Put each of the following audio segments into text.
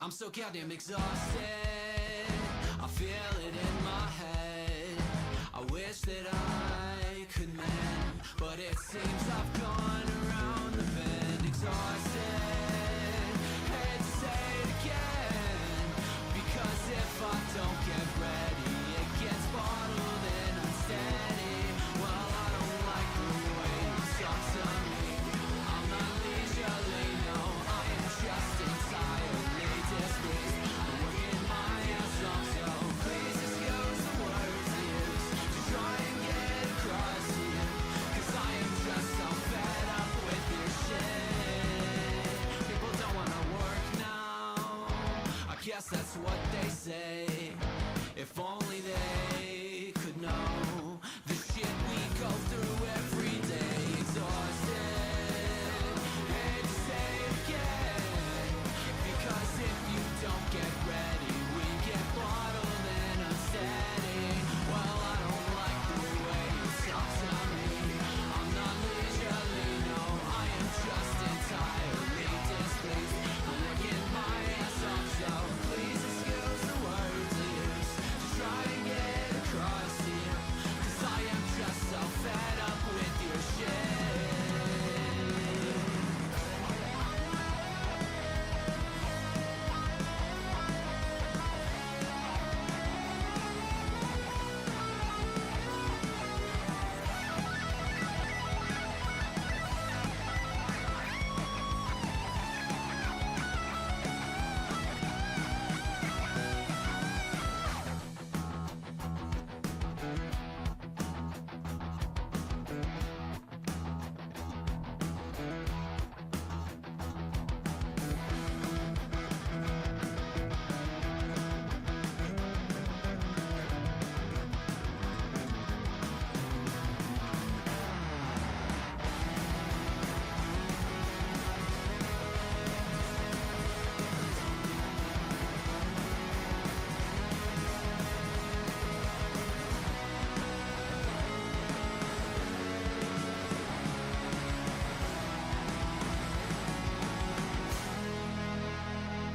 I'm so goddamn exhausted. I feel it in my head. I wish that I could mend, but it seems I've gone around the bend. Exhausted. Hate to say it again, because if I don't get ready, it gets bottled and unsteady. Well, I don't like the way it sucks on me. I'm not leisurely, no, I am just entirely displeased. I'm working my ass off, so please excuse the words I use to try and get across to you, 'cause I am just so fed up with your shit. People don't wanna work now, I guess that's what they say. If only they could know the shit we go through every day. Exhausted, hate to say it again, because if you don't get ready, we get bottled and unsteady. Well, I don't like the way it sucks on me. I'm not leisurely, no, I am just entirely displeased. I'm working my ass off, so please excuse the words I use to try and get across to you, 'cause I am just so fed up with your shit.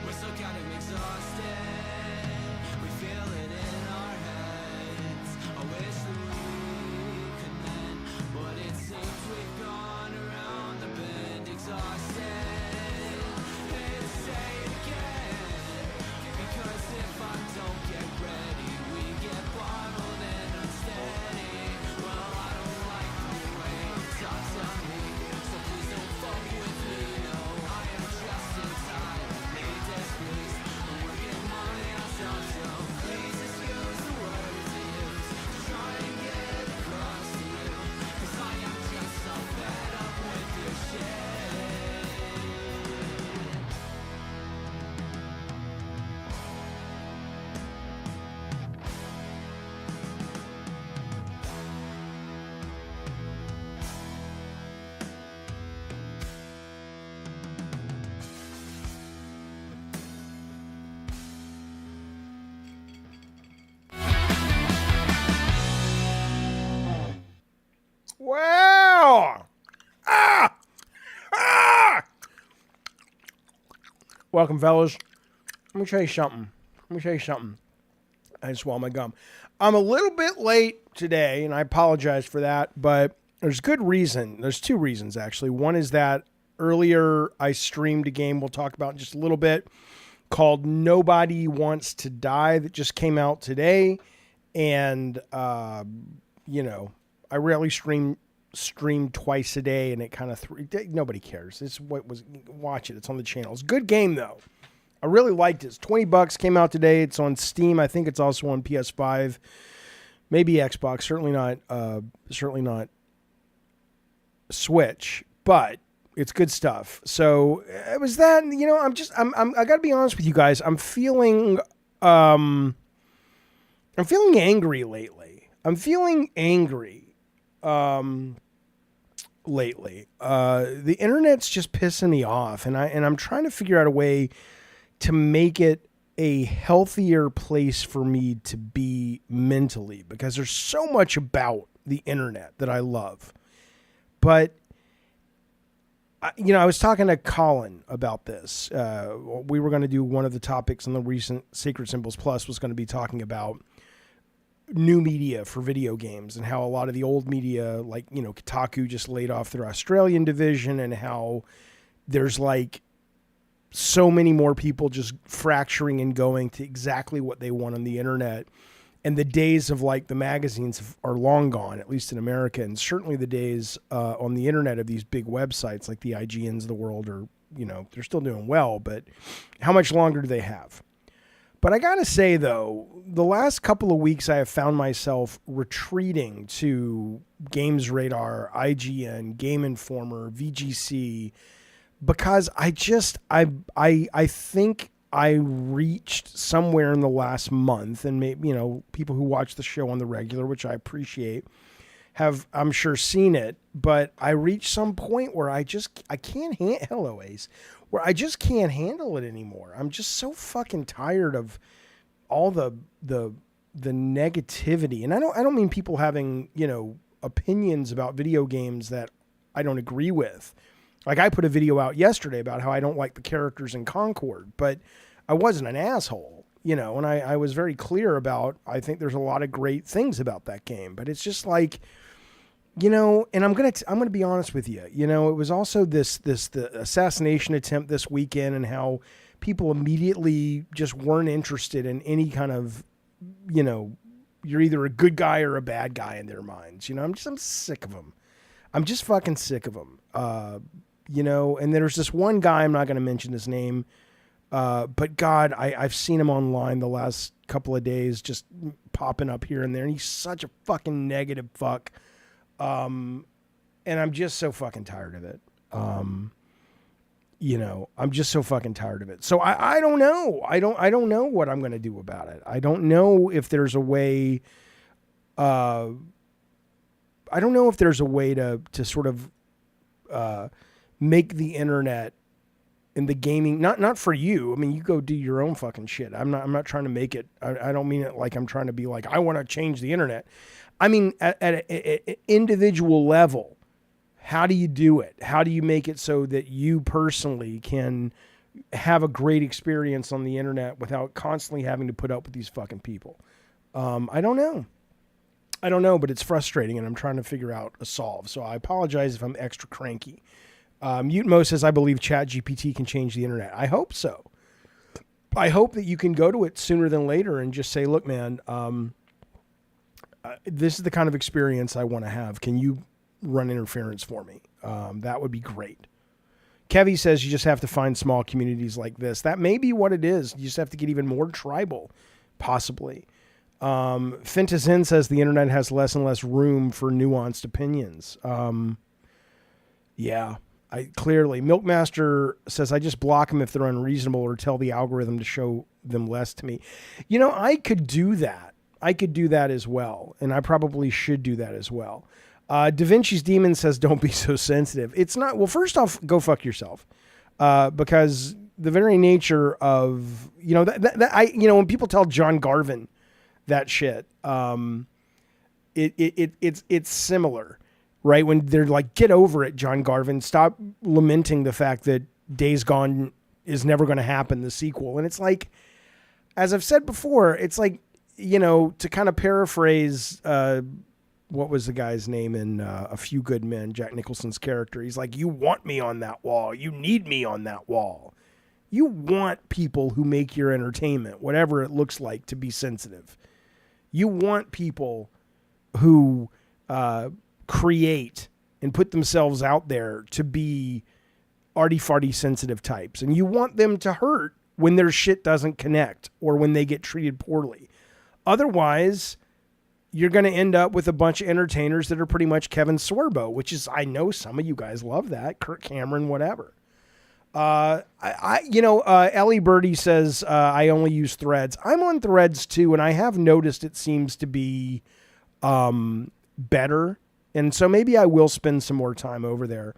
We're so goddamn exhausted. We feel it in our heads. I wish that we could mend, but it seems we've gone around the bend. Exhausted. Hate to say it again, because if I don't get ready, we get bottled and unsteady. Well, I don't like the way it talks on me, so please don't fuck with me. No, I am just entirely displeased. I'm working my ass off, so please excuse the words I use to try and get across to you, 'cause I am just so fed up with your shit. Wow! Ah! Ah! Welcome, fellas. Let me tell you something. I swallowed my gum. I'm a little bit late today, and I apologize for that, but there's good reason. There's two reasons, actually. One is that earlier I streamed a game we'll talk about in just a little bit called Nobody Wants to Die that just came out today. And, I rarely stream twice a day, and it kind of nobody cares. It's what was watch it. It's on the channel. It's a good game though. I really liked it. It's $20. Came out today. It's on Steam. I think it's also on PS5, maybe Xbox. Certainly not Switch. But it's good stuff. So it was that. I got to be honest with you guys. I'm feeling angry lately. The internet's just pissing me off, and I'm trying to figure out a way to make it a healthier place for me to be mentally, because there's so much about the internet that I love, but I was talking to Colin about this. We were going to do one of the topics in the recent Sacred Symbols Plus was going to be talking about new media for video games and how a lot of the old media, like, Kotaku just laid off their Australian division, and how there's like so many more people just fracturing and going to exactly what they want on the internet. And the days of like the magazines are long gone, at least in America. And certainly the days on the internet of these big websites like the IGNs of the world are, they're still doing well, but how much longer do they have? But I got to say, though, the last couple of weeks I have found myself retreating to Games Radar, IGN, Game Informer, VGC, because I think I reached somewhere in the last month, and maybe, people who watch the show on the regular, which I appreciate, have, I'm sure, seen it, but I reached some point where I can't hello, Ace, where I just can't handle it anymore. I'm just so fucking tired of all the negativity. And I don't mean people having, opinions about video games that I don't agree with. Like, I put a video out yesterday about how I don't like the characters in Concord, but I wasn't an asshole, and I was very clear about, I think there's a lot of great things about that game, but it's just like, and I'm going to be honest with you, it was also the assassination attempt this weekend, and how people immediately just weren't interested in any kind of, you're either a good guy or a bad guy in their minds. I'm sick of them. I'm just fucking sick of them. And there's this one guy, I'm not going to mention his name, but God, I've seen him online the last couple of days, just popping up here and there, and he's such a fucking negative fuck. And I'm just so fucking tired of it. I'm just so fucking tired of it. So I don't know. I don't know what I'm going to do about it. I don't know if there's a way, I don't know if there's a way to sort of, make the internet and the gaming, not for you. I mean, you go do your own fucking shit. I'm not trying to make it, I don't mean it like I'm trying to be like, I want to change the internet. I mean, at an individual level, how do you do it? How do you make it so that you personally can have a great experience on the internet without constantly having to put up with these fucking people? I don't know, but it's frustrating, and I'm trying to figure out a solve. So I apologize if I'm extra cranky. Mutemo says, I believe ChatGPT can change the internet. I hope so. I hope that you can go to it sooner than later and just say, look, man, this is the kind of experience I want to have. Can you run interference for me? That would be great. Kevy says you just have to find small communities like this. That may be what it is. You just have to get even more tribal, possibly. Fintazin says the internet has less and less room for nuanced opinions. Yeah, clearly. Milkmaster says I just block them if they're unreasonable, or tell the algorithm to show them less to me. I could do that. I could do that as well, and I probably should do that as well. Da Vinci's Demon says don't be so sensitive. It's not. Well, first off, go fuck yourself, because the very nature of when people tell John Garvin that shit, it's similar, right? When they're like, get over it, John Garvin, stop lamenting the fact that Days Gone is never going to happen, the sequel. And it's like, as I've said before, it's like, to kind of paraphrase, what was the guy's name in A Few Good Men, Jack Nicholson's character? He's like, you want me on that wall. You need me on that wall. You want people who make your entertainment, whatever it looks like, to be sensitive. You want people who create and put themselves out there to be arty-farty sensitive types. And you want them to hurt when their shit doesn't connect or when they get treated poorly. Otherwise, you're going to end up with a bunch of entertainers that are pretty much Kevin Sorbo, which is, I know some of you guys love that, Kirk Cameron, whatever. Ellie Birdie says, I only use Threads. I'm on Threads too, and I have noticed it seems to be better. And so maybe I will spend some more time over there.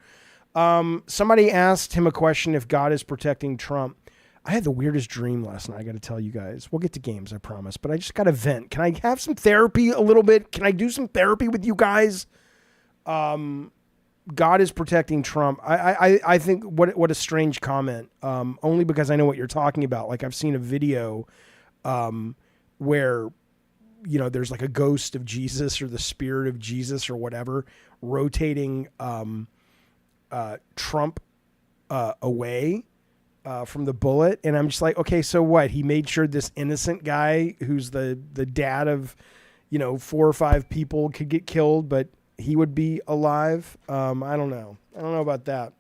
Somebody asked him a question if God is protecting Trump. I had the weirdest dream last night, I got to tell you guys. We'll get to games, I promise. But I just got to vent. Can I have some therapy a little bit? Can I do some therapy with you guys? God is protecting Trump. I think what a strange comment. Only because I know what you're talking about. Like I've seen a video where, you know, there's like a ghost of Jesus or the spirit of Jesus or whatever rotating Trump away from the bullet. And I'm just like, okay, so what? He made sure this innocent guy who's the dad of, you know, 4 or 5 people could get killed, but he would be alive. I don't know. I don't know about that.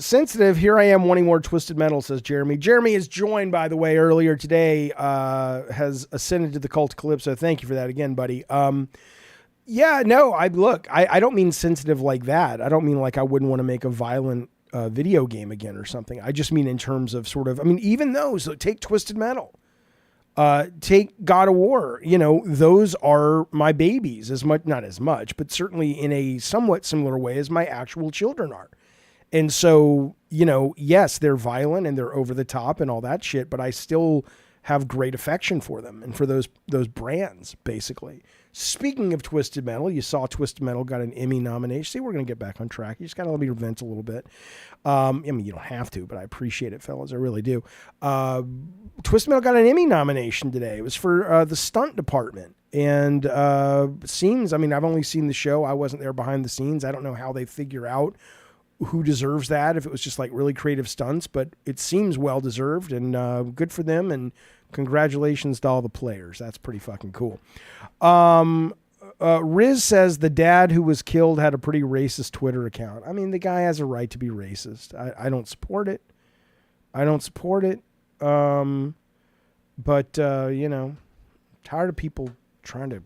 Sensitive, here I am wanting more Twisted Metal, says Jeremy. Jeremy is joined, by the way, earlier today, has ascended to the cult of Calypso. Thank you for that again, buddy. Yeah, no, I don't mean sensitive like that. I don't mean like I wouldn't want to make a violent video game again or something. I just mean in terms of sort of, I mean, even those, take Twisted Metal. Take God of War, you know, those are my babies as much, not as much, but certainly in a somewhat similar way as my actual children are. And so, you know, yes, they're violent and they're over the top and all that shit, but I still have great affection for them and for those brands, basically. Speaking of Twisted Metal, you saw Twisted Metal got an Emmy nomination. See, we're going to get back on track. You just got to let me vent a little bit. I mean, you don't have to, but I appreciate it, fellas. I really do. Twisted Metal got an Emmy nomination today. It was for the stunt department. And scenes, I mean, I've only seen the show. I wasn't there behind the scenes. I don't know how they figure out who deserves that, if it was just like really creative stunts, but it seems well-deserved and good for them. And congratulations to all the players. That's pretty fucking cool. Riz says the dad who was killed had a pretty racist Twitter account. I mean, the guy has a right to be racist. I don't support it. I don't support it. But you know, tired of people trying to,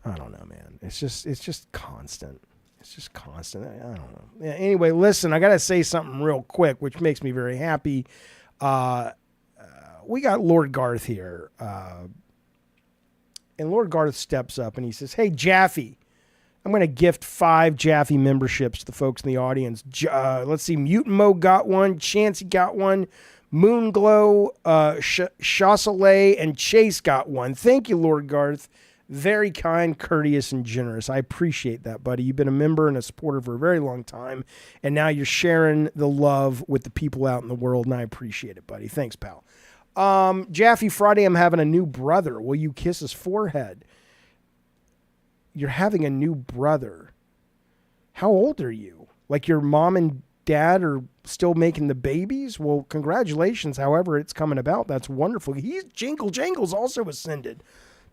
I don't know, man. It's just constant. It's just constant. I don't know. Yeah, anyway, listen, I got to say something real quick, which makes me very happy. We got Lord Garth here. And Lord Garth steps up and he says, hey, Jaffe, I'm going to gift 5 Jaffe memberships to the folks in the audience. Let's see. Mutant Mo got one. Chancey got one. Moonglow, Chaucelet, and Chase got one. Thank you, Lord Garth. Very kind, courteous, and generous. I appreciate that, buddy. You've been a member and a supporter for a very long time, and now you're sharing the love with the people out in the world, and I appreciate it, buddy. Thanks, pal. Jaffe, Friday, I'm having a new brother. Will you kiss his forehead? You're having a new brother. How old are you? Like your mom and dad are still making the babies? Well, congratulations. However it's coming about, that's wonderful. Jingle Jangles also ascended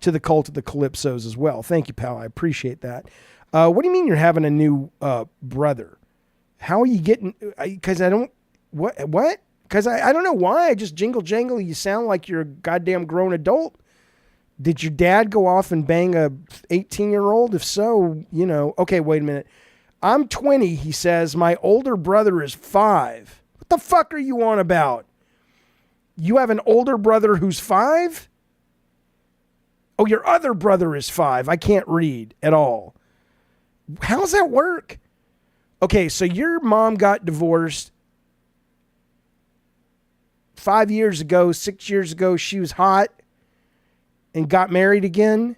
to the cult of the Calypsos as well. Thank you, pal. I appreciate that. What do you mean you're having a new brother? How are you getting? Because I don't. What? Because I don't know why. I just jingle jangle. You sound like you're a goddamn grown adult. Did your dad go off and bang a 18-year-old? If so, you know. Okay, wait a minute. I'm 20, he says. My older brother is 5. What the fuck are you on about? You have an older brother who's 5? Oh, your other brother is 5. I can't read at all. How does that work? Okay, so your mom got divorced 5 years ago, 6 years ago. She was hot and got married again.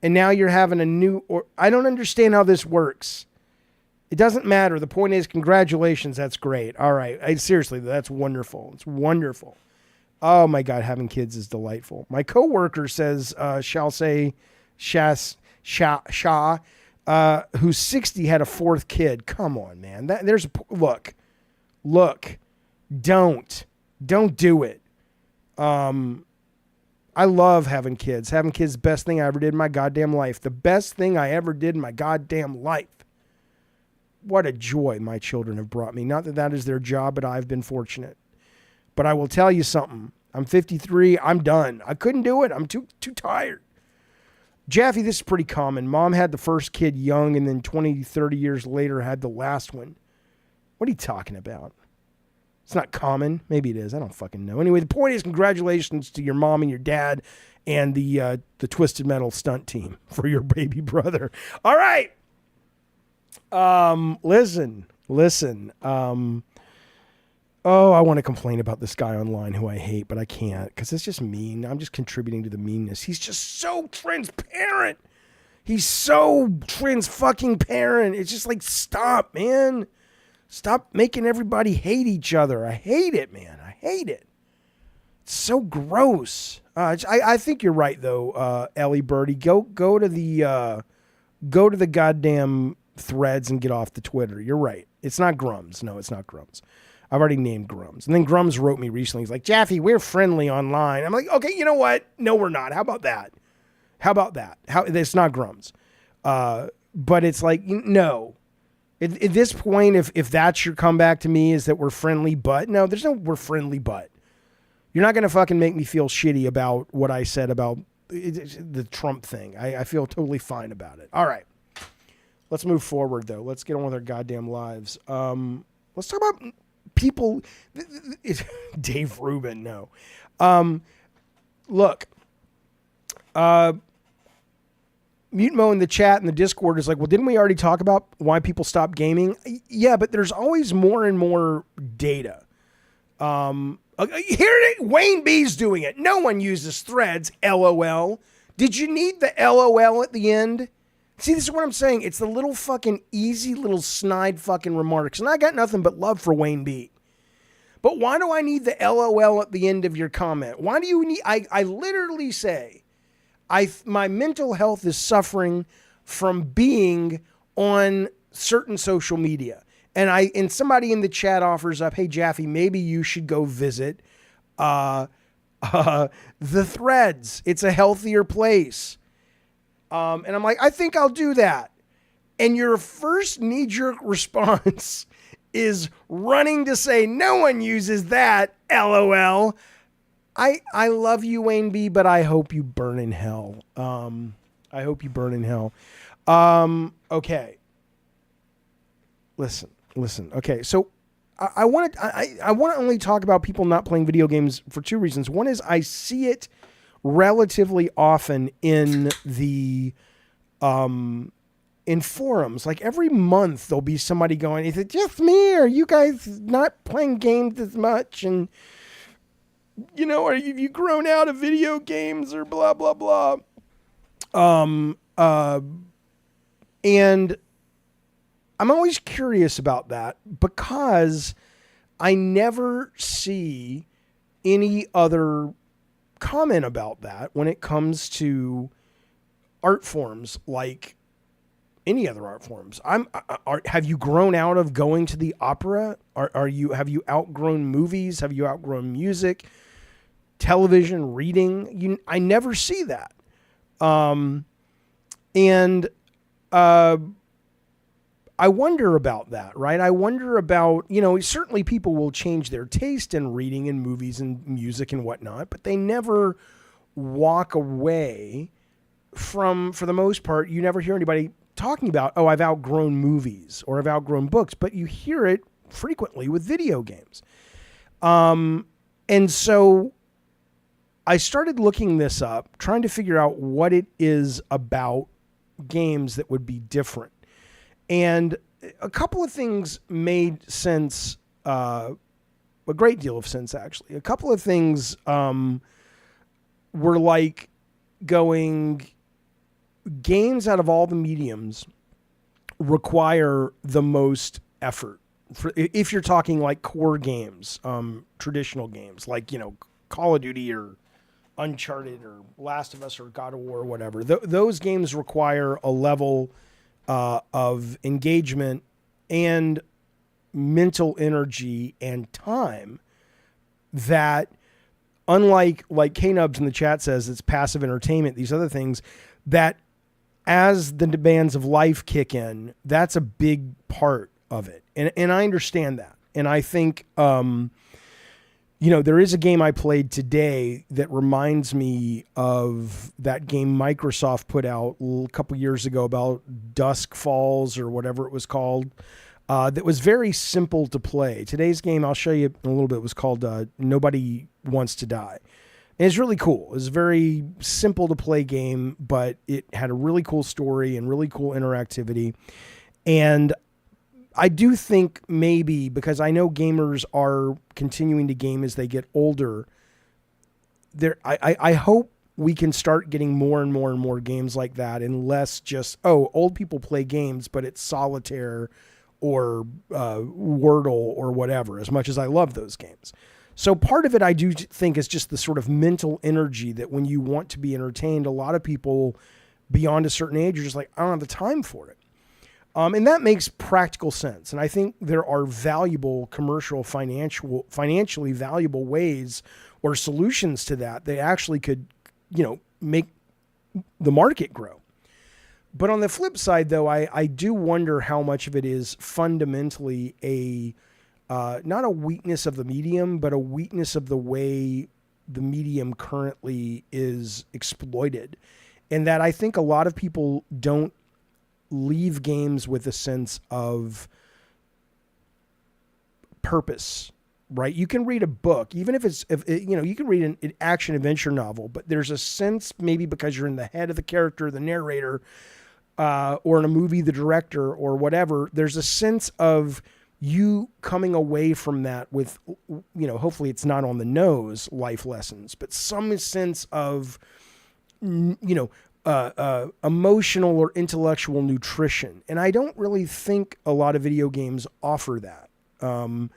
And now you're having a new, or I don't understand how this works. It doesn't matter. The point is, congratulations. That's great. All right. Seriously, that's wonderful. It's wonderful. Oh my God, having kids is delightful. My coworker says, shall say, Shah, who's 60, had a 4th kid. Come on, man. Look, don't do it. I love having kids. Having kids is the best thing I ever did in my goddamn life. The best thing I ever did in my goddamn life. What a joy my children have brought me. Not that that is their job, but I've been fortunate. But I will tell you something. I'm 53. I'm done. I couldn't do it. I'm too tired. Jaffe, this is pretty common. Mom had the first kid young and then 20, 30 years later had the last one. What are you talking about? It's not common. Maybe it is. I don't fucking know. Anyway, the point is, congratulations to your mom and your dad and the Twisted Metal stunt team for your baby brother. All right. Listen. Oh, I want to complain about this guy online who I hate, but I can't because it's just mean. I'm just contributing to the meanness. He's just so transparent. He's so trans-fucking-parent. It's just like, stop, man. Stop making everybody hate each other. I hate it, man. I hate it. It's so gross. I think you're right, though, Ellie Birdie. Go to the goddamn threads and get off the Twitter. You're right. It's not Grums. No, it's not Grums. I've already named Grums. And then Grums wrote me recently. He's like, Jaffe, we're friendly online. I'm like, okay, you know what? No, we're not. How about that? It's not Grums. But it's like, no. At this point, if that's your comeback to me, is that we're friendly but? No, there's no we're friendly but. You're not going to fucking make me feel shitty about what I said about the Trump thing. I feel totally fine about it. All right. Let's move forward, though. Let's get on with our goddamn lives. Let's talk about people. Dave Rubin, no. Look. Mutemo in the chat and the Discord is like, well, didn't we already talk about why people stop gaming? Yeah, but there's always more and more data. Here, Wayne B's doing it. No one uses threads, LOL. Did you need the LOL at the end? See, this is what I'm saying. It's the little fucking easy little snide fucking remarks. And I got nothing but love for Wayne B. But why do I need the LOL at the end of your comment? Why do you need... I literally say... my mental health is suffering from being on certain social media. And somebody in the chat offers up, hey, Jaffe, maybe you should go visit the threads. It's a healthier place. And I'm like, I think I'll do that. And your first knee-jerk response is running to say, no one uses that, LOL. I love you, Wayne B, but I hope you burn in hell. I hope you burn in hell. Okay. Listen. Okay, so I want to only talk about people not playing video games for two reasons. One is I see it relatively often in the in forums. Like every month there'll be somebody going, is it just me? Or are you guys not playing games as much? And you know, or have you grown out of video games or blah, blah, blah. And I'm always curious about that because I never see any other comment about that when it comes to art forms like any other art forms. Have you grown out of going to the opera? Have you outgrown movies? Have you outgrown music? Television, reading, I never see that. I wonder about that, right? I wonder about, certainly people will change their taste in reading and movies and music and whatnot, but they never walk away from, for the most part, you never hear anybody talking about, oh, I've outgrown movies or I've outgrown books, but you hear it frequently with video games. And so I started looking this up, trying to figure out what it is about games that would be different. And a couple of things made sense, a great deal of sense, actually. A couple of things were like going, games out of all the mediums require the most effort. If you're talking like core games, traditional games, like, Call of Duty or Uncharted or Last of Us or God of War or whatever. Those games require a level of engagement and mental energy and time that, unlike like K-Nubs in the chat says, it's passive entertainment, these other things, that as the demands of life kick in, that's a big part of it. And I understand that. And I think... there is a game I played today that reminds me of that game Microsoft put out a couple years ago about Dusk Falls or whatever it was called. That was very simple to play. Today's game, I'll show you in a little bit, was called Nobody Wants to Die. And it's really cool. It was a very simple to play game, but it had a really cool story and really cool interactivity. And I do think maybe, because I know gamers are continuing to game as they get older, I hope we can start getting more and more and more games like that, and less just, oh, old people play games, but it's solitaire or Wordle or whatever, as much as I love those games. So part of it, I do think, is just the sort of mental energy that when you want to be entertained, a lot of people beyond a certain age are just like, I don't have the time for it. And that makes practical sense. And I think there are valuable commercial, financially valuable ways or solutions to that actually could, make the market grow. But on the flip side, though, I do wonder how much of it is fundamentally not a weakness of the medium, but a weakness of the way the medium currently is exploited. And that I think a lot of people don't leave games with a sense of purpose, right? You can read a book, even if you can read an action adventure novel, but there's a sense, maybe because you're in the head of the character, the narrator, or in a movie, the director or whatever, there's a sense of you coming away from that with, hopefully it's not on the nose life lessons, but some sense of, emotional or intellectual nutrition. And I don't really think a lot of video games offer that. And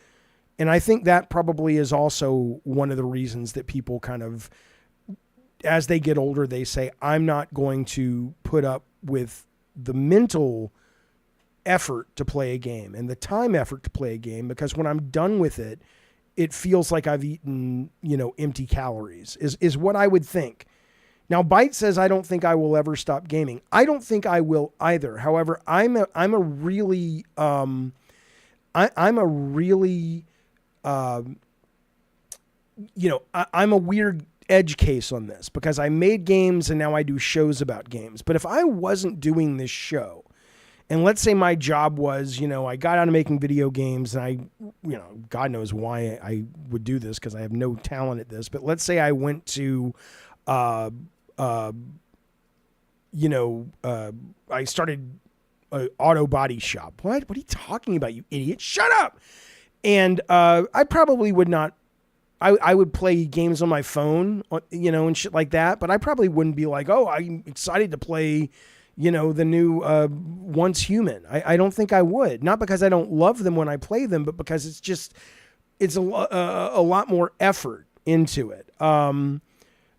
I think that probably is also one of the reasons that people kind of, as they get older, they say, I'm not going to put up with the mental effort to play a game and the time effort to play a game, because when I'm done with it, it feels like I've eaten, empty calories is what I would think. Now, Byte says, I don't think I will ever stop gaming. I don't think I will either. However, I'm a really weird edge case on this, because I made games and now I do shows about games. But if I wasn't doing this show, and let's say my job was, I got out of making video games, and I, God knows why I would do this, because I have no talent at this. But let's say I went to, I started an auto body shop. What are you talking about, you idiot? Shut up. And I probably would not. I would play games on my phone, and shit like that. But I probably wouldn't be like, oh, I'm excited to play, the new Once Human. I don't think I would. Not because I don't love them when I play them, but because it's a lot more effort into it.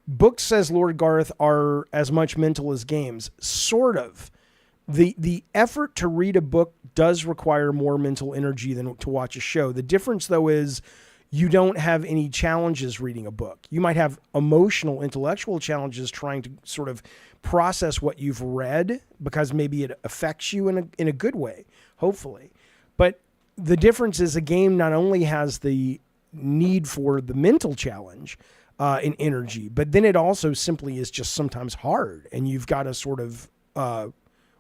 Books, says Lord Garth, are as much mental as games. Sort of. The effort to read a book does require more mental energy than to watch a show. The difference, though, is you don't have any challenges reading a book. You might have emotional, intellectual challenges trying to sort of process what you've read, because maybe it affects you in a good way, hopefully. But the difference is a game not only has the need for the mental challenge and energy, but then it also simply is just sometimes hard, and you've got to sort of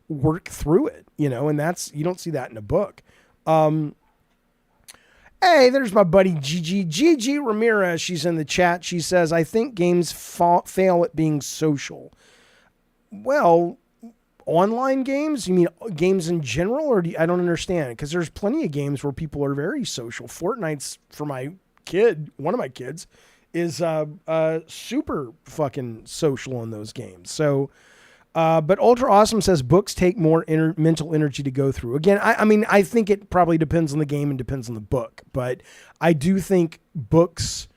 work through it, and you don't see that in a book. Hey, there's my buddy Gigi Ramirez. She's in the chat. She says, I think games fail at being social. Well, online games? You mean games in general? Or I don't understand. Because there's plenty of games where people are very social. Fortnite's, for my kid, one of my kids, is super fucking social in those games. So, but Ultra Awesome says books take more mental energy to go through. Again, I think it probably depends on the game and depends on the book. But I do think books,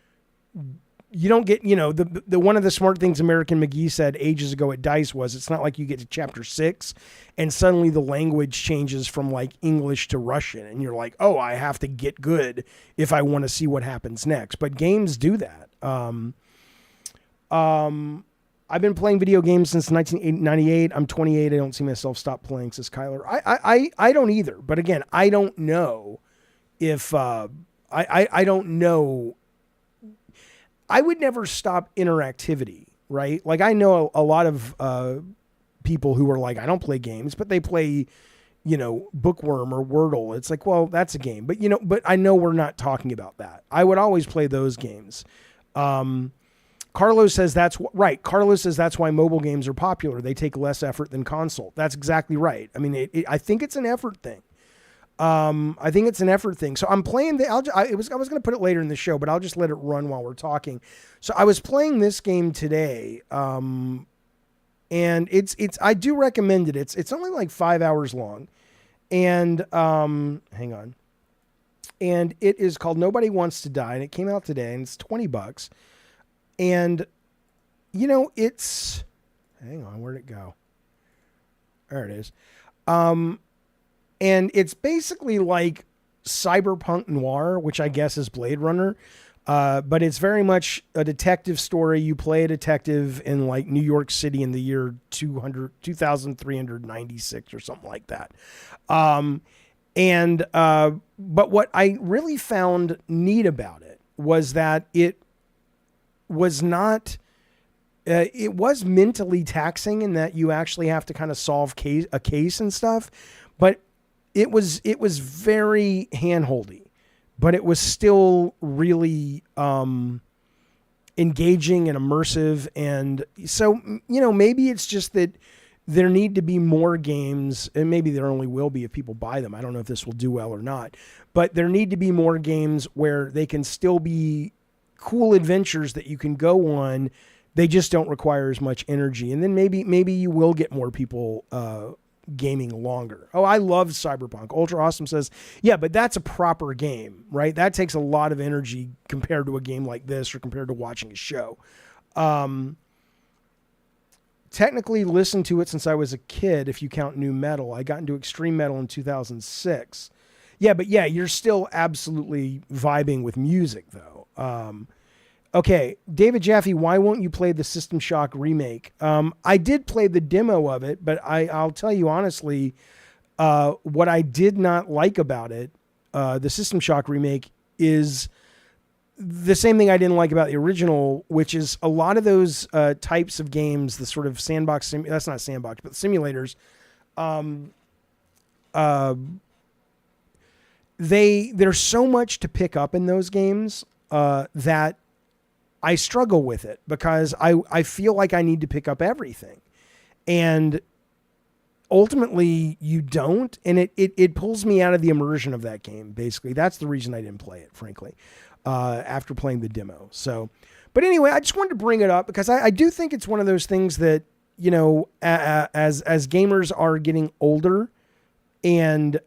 you don't get, the one of the smart things American McGee said ages ago at DICE was, it's not like you get to chapter 6 and suddenly the language changes from like English to Russian. And you're like, oh, I have to get good if I want to see what happens next. But games do that. I've been playing video games since 1998. I'm 28. I don't see myself stop playing, says Kyler. I don't either. But again, I don't know if I don't know. I would never stop interactivity, right? Like I know a lot of people who are like, I don't play games, but they play, Bookworm or Wordle. It's like, well, that's a game. But, but I know we're not talking about that. I would always play those games. Carlos says that's right. Carlos says that's why mobile games are popular. They take less effort than console. That's exactly right. I mean, I think it's an effort thing. I think it's an effort thing. So I'm playing I was going to put it later in the show, but I'll just let it run while we're talking. So I was playing this game today. And I do recommend it. It's only like 5 hours long. And, hang on. And it is called Nobody Wants to Die. And it came out today and it's $20. And hang on, where'd it go? There it is. And it's basically like cyberpunk noir, which I guess is Blade Runner. But it's very much a detective story. You play a detective in like New York City in the year 2396 or something like that. But what I really found neat about it was that it was not, it was mentally taxing in that you actually have to kind of solve a case and stuff, but it was very handholdy, but it was still really engaging and immersive. And so, maybe it's just that there need to be more games, and maybe there only will be if people buy them. I don't know if this will do well or not, but there need to be more games where they can still be cool adventures that you can go on. They just don't require as much energy. And then maybe you will get more people gaming longer. Oh, I love Cyberpunk. Ultra Awesome says, yeah, but that's a proper game, right? That takes a lot of energy compared to a game like this or compared to watching a show. Technically listened to it since I was a kid, if you count new metal. I got into extreme metal in 2006. Yeah, but yeah, you're still absolutely vibing with music, though. Okay, David Jaffe, why won't you play the System Shock remake? I did play the demo of it, but I'll tell you honestly, what I did not like about it, the System Shock remake, is the same thing I didn't like about the original, which is a lot of those types of games, the sort of sandbox, that's not sandbox, but simulators, there's so much to pick up in those games that I struggle with it because I feel like I need to pick up everything. And ultimately you don't. And it pulls me out of the immersion of that game. Basically, that's the reason I didn't play it, frankly, after playing the demo. So, but anyway, I just wanted to bring it up because I do think it's one of those things that, as gamers are getting older and,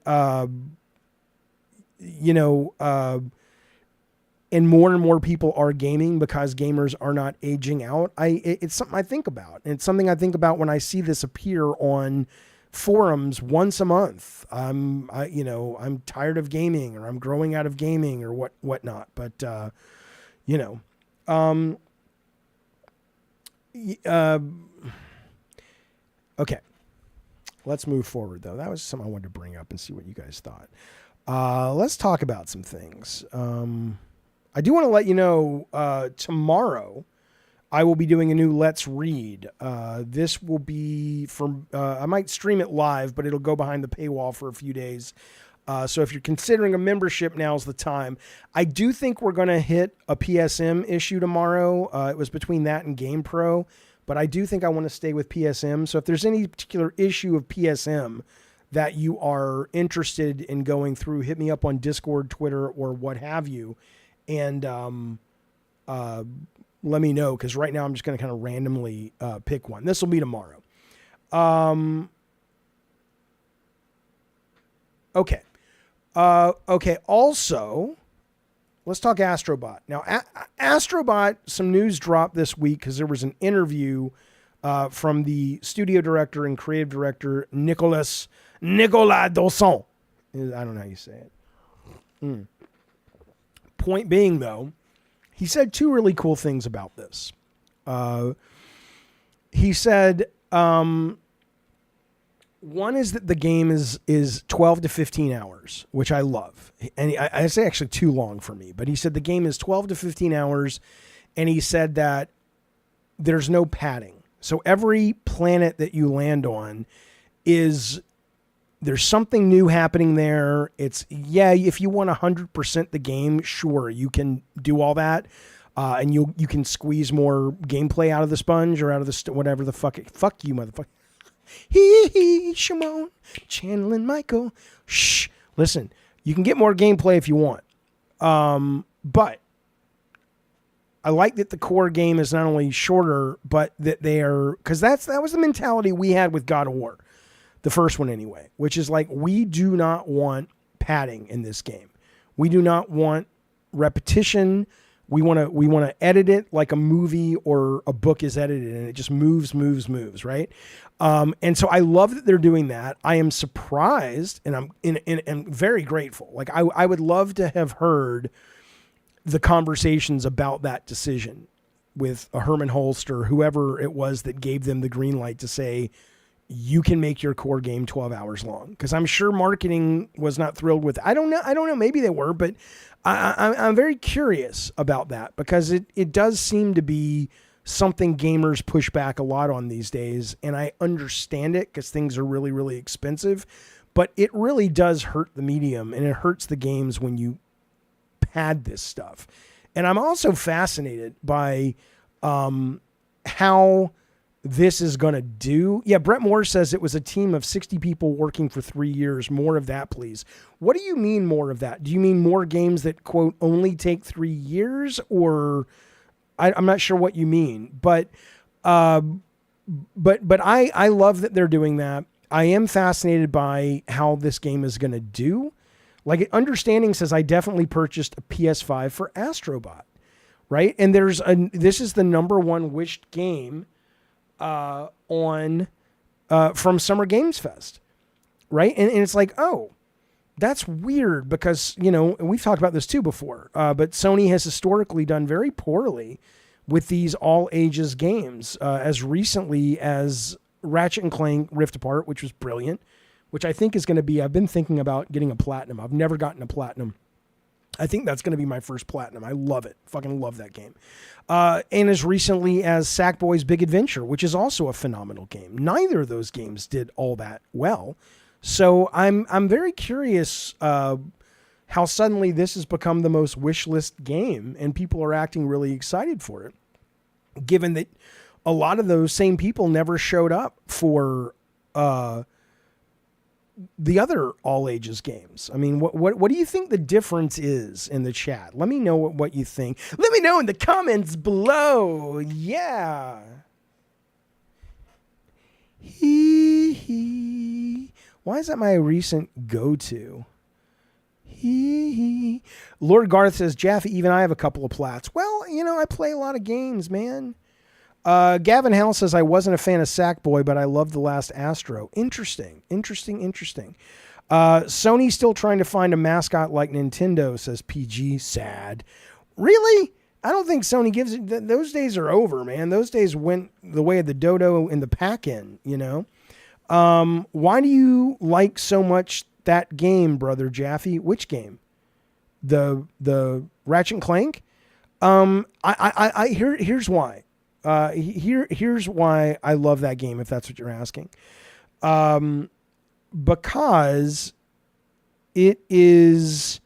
and more people are gaming because gamers are not aging out. It's something I think about. And it's something I think about when I see this appear on forums once a month. I'm tired of gaming, or I'm growing out of gaming, or whatnot. But, okay, let's move forward though. That was something I wanted to bring up and see what you guys thought. Let's talk about some things. I do want to let you know, tomorrow I will be doing a new Let's Read. This will be from, I might stream it live, but it'll go behind the paywall for a few days. So if you're considering a membership, now's the time. I do think we're going to hit a PSM issue tomorrow. It was between that and GamePro, but I do think I want to stay with PSM. So if there's any particular issue of PSM that you are interested in going through, hit me up on Discord, Twitter, or what have you. And let me know, because right now I'm just going to kind of randomly pick one. This will be tomorrow. Okay. Okay. Also, let's talk Astrobot. Now, Astrobot, some news dropped this week because there was an interview from the studio director and creative director, Nicolas Dosson. I don't know how you say it. Point being, though, he said two really cool things about this. He said, one is that the game is 12 to 15 hours, which I love. And I say actually too long for me, but he said the game is 12 to 15 hours. And he said that there's no padding. So every planet that you land on there's something new happening there. It's, if you want 100% the game, sure, you can do all that. And you can squeeze more gameplay out of the sponge or out of the, whatever the fuck you, motherfucker. Shimon, channeling Michael. Shh. Listen, you can get more gameplay if you want. But I like that the core game is not only shorter, but that they are, because that was the mentality we had with God of War, the first one anyway, which is like, we do not want padding in this game. We do not want repetition. We want to edit it like a movie or a book is edited, and it just moves, right? And so I love that they're doing that. I am surprised, and I'm very grateful. Like I would love to have heard the conversations about that decision with a Herman Holst or whoever it was that gave them the green light to say, you can make your core game 12 hours long. Because I'm sure marketing was not thrilled with it. I don't know. Maybe they were, but I'm very curious about that, because it does seem to be something gamers push back a lot on these days. And I understand it, because things are really, really expensive, but it really does hurt the medium, and it hurts the games when you pad this stuff. And I'm also fascinated by how this is going to do. Yeah, Brett Moore says it was a team of 60 people working for 3 years. More of that, please. What do you mean more of that? Do you mean more games that, quote, only take 3 years? Or I'm not sure what you mean. But I love that they're doing that. I am fascinated by how this game is going to do. Like, Understanding says, I definitely purchased a PS5 for Astrobot, right? And this is the number one wished game from Summer Games Fest, right? And it's like, oh, that's weird, because, and we've talked about this too before, but Sony has historically done very poorly with these all ages games, as recently as Ratchet and Clank Rift Apart, which was brilliant, which I think is going to be, I've been thinking about getting a platinum. I've never gotten a platinum. I think that's going to be my first platinum. I love it. Fucking love that game. And as recently as Sackboy's Big Adventure, which is also a phenomenal game. Neither of those games did all that well. So I'm very curious how suddenly this has become the most wish list game, and people are acting really excited for it, given that a lot of those same people never showed up for the other all ages games. I mean, what do you think the difference is in the chat? Let me know what you think. Let me know in the comments below. Yeah. Why is that my recent go-to? Lord Garth says, Jaffe, even I have a couple of plats. Well, I play a lot of games, man. Gavin Howell says, I wasn't a fan of Sackboy, but I loved the last Astro. Interesting. Sony's still trying to find a mascot like Nintendo, says PG. Sad. Really? I don't think Sony gives it. Those days are over, man. Those days went the way of the dodo and the pack-in, Why do you like so much that game, brother Jaffe? Which game? The Ratchet and Clank? Here's why. Here's why I love that game, if that's what you're asking. Because it is,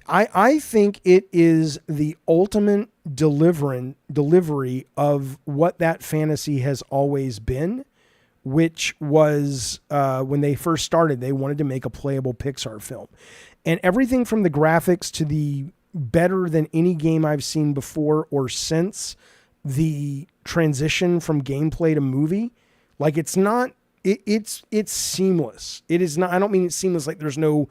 I think it is the ultimate delivery of what that fantasy has always been, which was when they first started, they wanted to make a playable Pixar film. And everything from the graphics to the better than any game I've seen before or since, the transition from gameplay to movie, like it's seamless. It is not, I don't mean it's seamless like there's no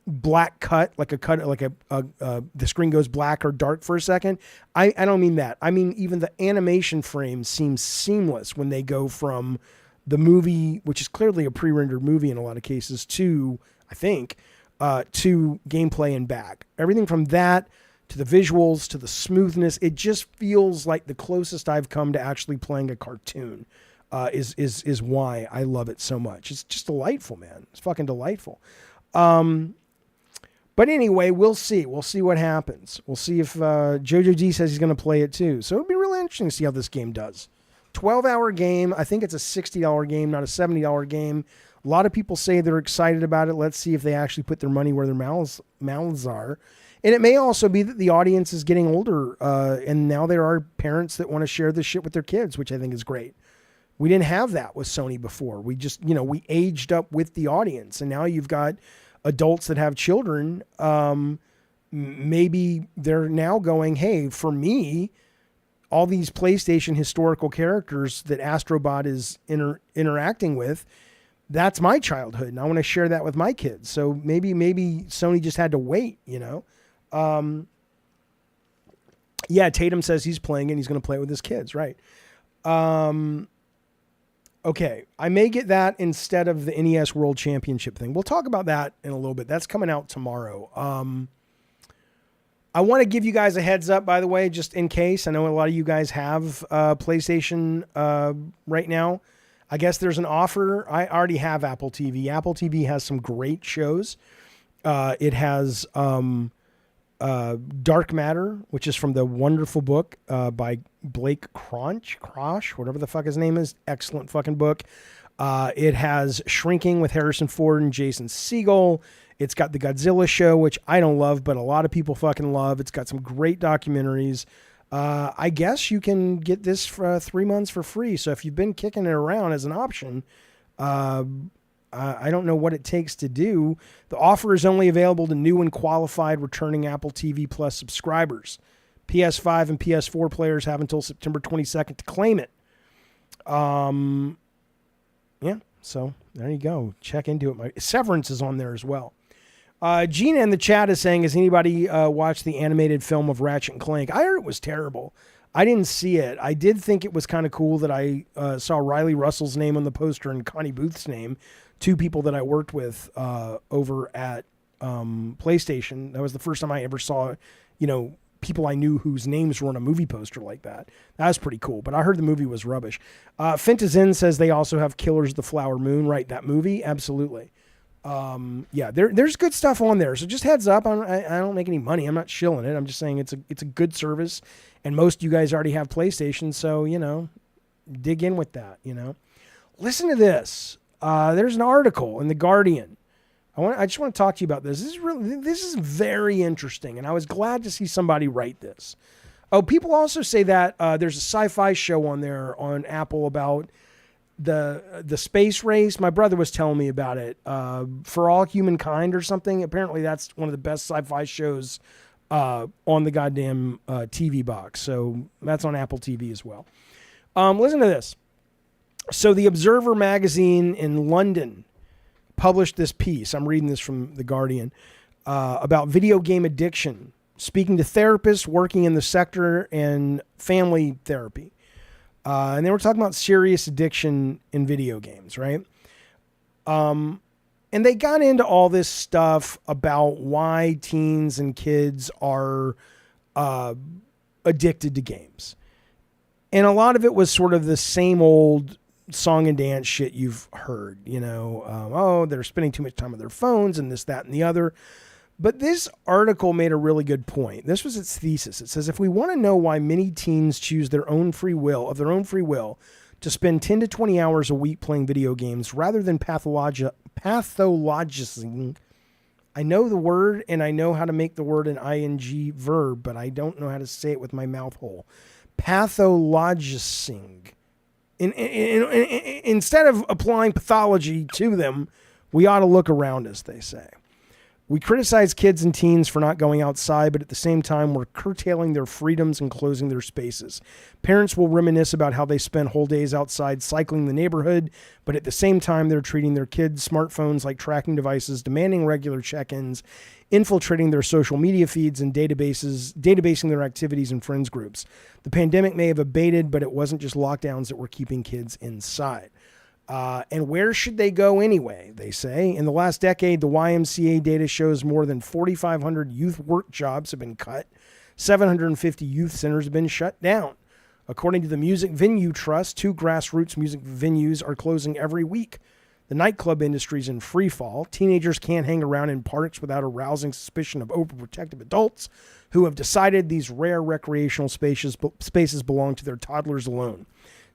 black cut, like the screen goes black or dark for a second. I don't mean that. I mean, even the animation frame seems seamless when they go from the movie, which is clearly a pre-rendered movie in a lot of cases, to, I think, to gameplay and back. Everything from that to the visuals, to the smoothness, it just feels like the closest I've come to actually playing a cartoon, is why I love it so much. It's just delightful, man. It's fucking delightful. But anyway, we'll see. We'll see what happens. We'll see if Jojo D says he's going to play it too. So it'll be really interesting to see how this game does. 12-hour game. I think it's a $60 game, not a $70 game. A lot of people say they're excited about it. Let's see if they actually put their money where their mouths are. And it may also be that the audience is getting older, and now there are parents that want to share this shit with their kids, which I think is great. We didn't have that with Sony before. We just, we aged up with the audience, and now you've got adults that have children. Maybe they're now going, hey, for me, all these PlayStation historical characters that Astrobot is interacting with, that's my childhood, and I want to share that with my kids. So maybe Sony just had to wait, Yeah, Tatum says he's playing and he's going to play it with his kids, right? Okay, I may get that instead of the NES World Championship thing. We'll talk about that in a little bit. That's coming out tomorrow. I want to give you guys a heads up, by the way, just in case. I know a lot of you guys have PlayStation right now. I guess there's an offer. I already have Apple TV. Apple TV has some great shows. It has Dark Matter, which is from the wonderful book by Blake Krosh, whatever the fuck his name is. Excellent fucking book. It has Shrinking with Harrison Ford and Jason Segel. It's got the Godzilla show, which I don't love, but a lot of people fucking love. It's got some great documentaries. I guess you can get this for 3 months for free. So if you've been kicking it around as an option, I don't know what it takes to do. The offer is only available to new and qualified returning Apple TV Plus subscribers. PS5 and PS4 players have until September 22nd to claim it. Yeah, so there you go. Check into it. Severance is on there as well. Gina in the chat is saying, has anybody watched the animated film of Ratchet & Clank? I heard it was terrible. I didn't see it. I did think it was kind of cool that I saw Riley Russell's name on the poster and Connie Booth's name, two people that I worked with over at PlayStation. That was the first time I ever saw, people I knew whose names were on a movie poster like that. That was pretty cool, but I heard the movie was rubbish. Fintazin says they also have Killers of the Flower Moon, right? That movie? Absolutely. Yeah, there's good stuff on there. So just heads up. I don't make any money. I'm not shilling it. I'm just saying it's a good service, and most of you guys already have PlayStation, so dig in with that. Listen to this. There's an article in The Guardian. I just want to talk to you about this. This is very interesting, and I was glad to see somebody write this. Oh, people also say that there's a sci-fi show on there on Apple about the space race. My brother was telling me about it. For All Humankind or something. Apparently, that's one of the best sci-fi shows on the goddamn TV box. So that's on Apple TV as well. Listen to this. So the Observer magazine in London published this piece. I'm reading this from The Guardian about video game addiction, speaking to therapists working in the sector and family therapy. And they were talking about serious addiction in video games, right? And they got into all this stuff about why teens and kids are addicted to games. And a lot of it was sort of the same old song and dance shit you've heard, they're spending too much time on their phones and this, that, and the other. But this article made a really good point. This was its thesis. It says, if we want to know why many teens choose their own free will to spend 10 to 20 hours a week playing video games rather than pathologizing, I know the word and I know how to make the word an ing verb, but I don't know how to say it with my mouth hole. Pathologizing. Instead of applying pathology to them, we ought to look around us, they say. We criticize kids and teens for not going outside, but at the same time, we're curtailing their freedoms and closing their spaces. Parents will reminisce about how they spend whole days outside cycling the neighborhood, but at the same time, they're treating their kids' smartphones like tracking devices, demanding regular check-ins, infiltrating their social media feeds and databasing their activities in friends groups. The pandemic may have abated, but it wasn't just lockdowns that were keeping kids inside. And where should they go anyway, they say? In the last decade, the YMCA data shows more than 4,500 youth work jobs have been cut. 750 youth centers have been shut down. According to the Music Venue Trust, 2 grassroots music venues are closing every week. The nightclub industry is in free fall. Teenagers can't hang around in parks without arousing suspicion of overprotective adults who have decided these rare recreational spaces belong to their toddlers alone.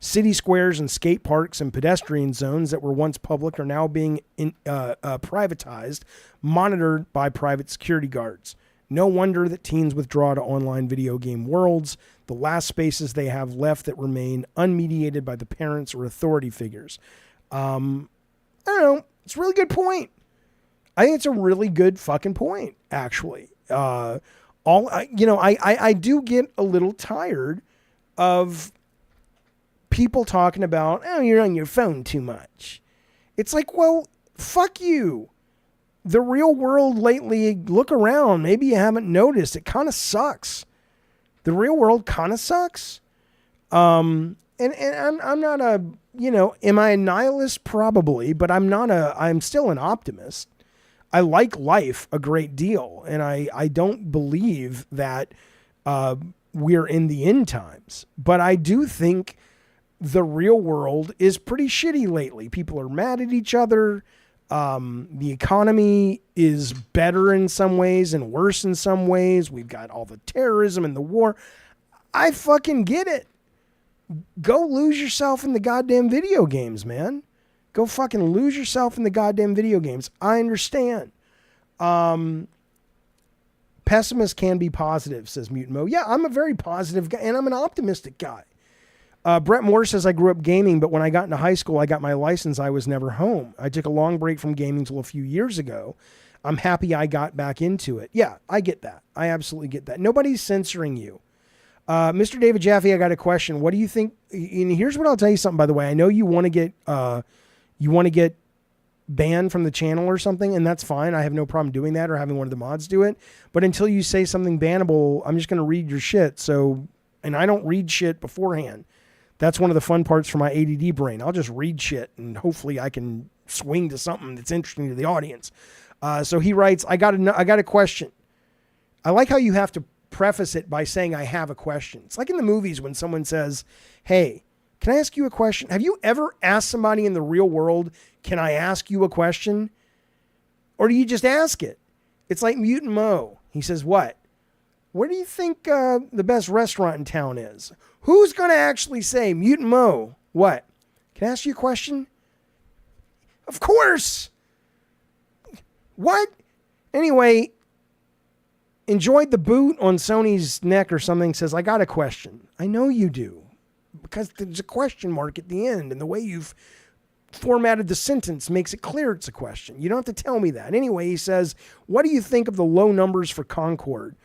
City squares and skate parks and pedestrian zones that were once public are now being privatized, monitored by private security guards. No wonder that teens withdraw to online video game worlds. the last spaces they have left that remain unmediated by the parents or authority figures. I don't know. It's a really good point. I think it's a really good fucking point, actually. I do get a little tired of people talking about, oh, you're on your phone too much. It's like, well, fuck you. The real world lately, look around. Maybe you haven't noticed. It kind of sucks. The real world kind of sucks. And I'm not a, am I a nihilist? Probably, but I'm still an optimist. I like life a great deal. And I don't believe that we're in the end times, but I do think the real world is pretty shitty lately. People are mad at each other. The economy is better in some ways and worse in some ways. We've got all the terrorism and the war. I fucking get it. Go lose yourself in the goddamn video games, man. Go fucking lose yourself in the goddamn video games. I understand. Pessimist can be positive, says Mutant Mo. Yeah, I'm a very positive guy, and I'm an optimistic guy. Brett Moore says, I grew up gaming, but when I got into high school, I got my license. I was never home. I took a long break from gaming until a few years ago. I'm happy I got back into it. Yeah, I get that. I absolutely get that. Nobody's censoring you. Mr. David Jaffe, I got a question. What do you think? And here's what I'll tell you something, by the way. I know you want to get banned from the channel or something, and that's fine. I have no problem doing that or having one of the mods do it. But until you say something bannable, I'm just going to read your shit. And I don't read shit beforehand. That's one of the fun parts for my ADD brain. I'll just read shit and hopefully I can swing to something that's interesting to the audience. So he writes, I got a question. I like how you have to preface it by saying I have a question. It's like in the movies when someone says, hey, can I ask you a question? Have you ever asked somebody in the real world, can I ask you a question? Or do you just ask it? It's like Mutant Mo. He says, what? Where do you think the best restaurant in town is? Who's going to actually say, Mutant Mo, what? Can I ask you a question? Of course. What? Anyway, enjoyed the boot on Sony's neck or something, says, I got a question. I know you do. Because there's a question mark at the end, and the way you've formatted the sentence makes it clear it's a question. You don't have to tell me that. Anyway, he says, what do you think of the low numbers for Concord?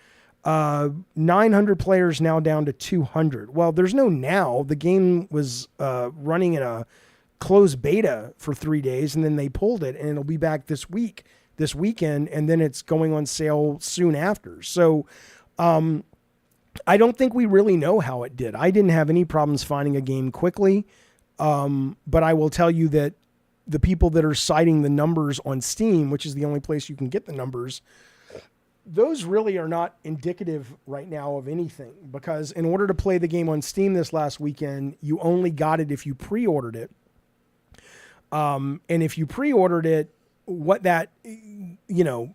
900 players now down to 200. Well, there's no now. The game was running in a closed beta for 3 days, and then they pulled it, and it'll be back this weekend, and then it's going on sale soon after. So I don't think we really know how it did. I didn't have any problems finding a game quickly, but I will tell you that the people that are citing the numbers on Steam, which is the only place you can get the numbers, those really are not indicative right now of anything, because in order to play the game on Steam this last weekend, you only got it if you pre-ordered it. And if you pre-ordered it,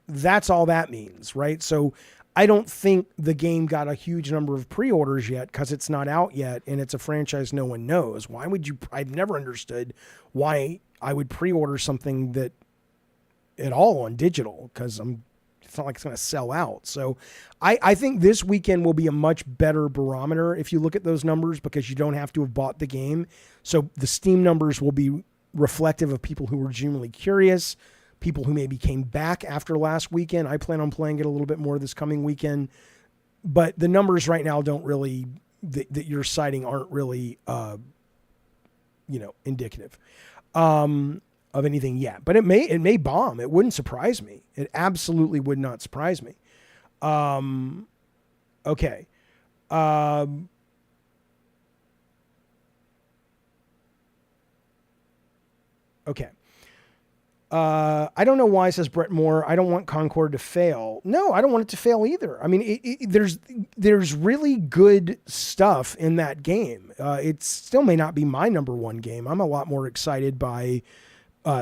that's all that means, right? So I don't think the game got a huge number of pre-orders yet because it's not out yet and it's a franchise no one knows. Why would you? I've never understood why I would pre-order something that at all on digital, because it's not like it's going to sell out. So I think this weekend will be a much better barometer if you look at those numbers, because you don't have to have bought the game. So the Steam numbers will be reflective of people who were genuinely curious, people who maybe came back after last weekend. I plan on playing it a little bit more this coming weekend, but the numbers right now don't really, that you're citing aren't really, indicative of anything yet, but it may bomb. It wouldn't surprise me. It absolutely would not surprise me. Okay. Okay. I don't know why, says Brett Moore. I don't want Concord to fail. No, I don't want it to fail either. I mean, there's really good stuff in that game. It still may not be my number one game. I'm a lot more excited by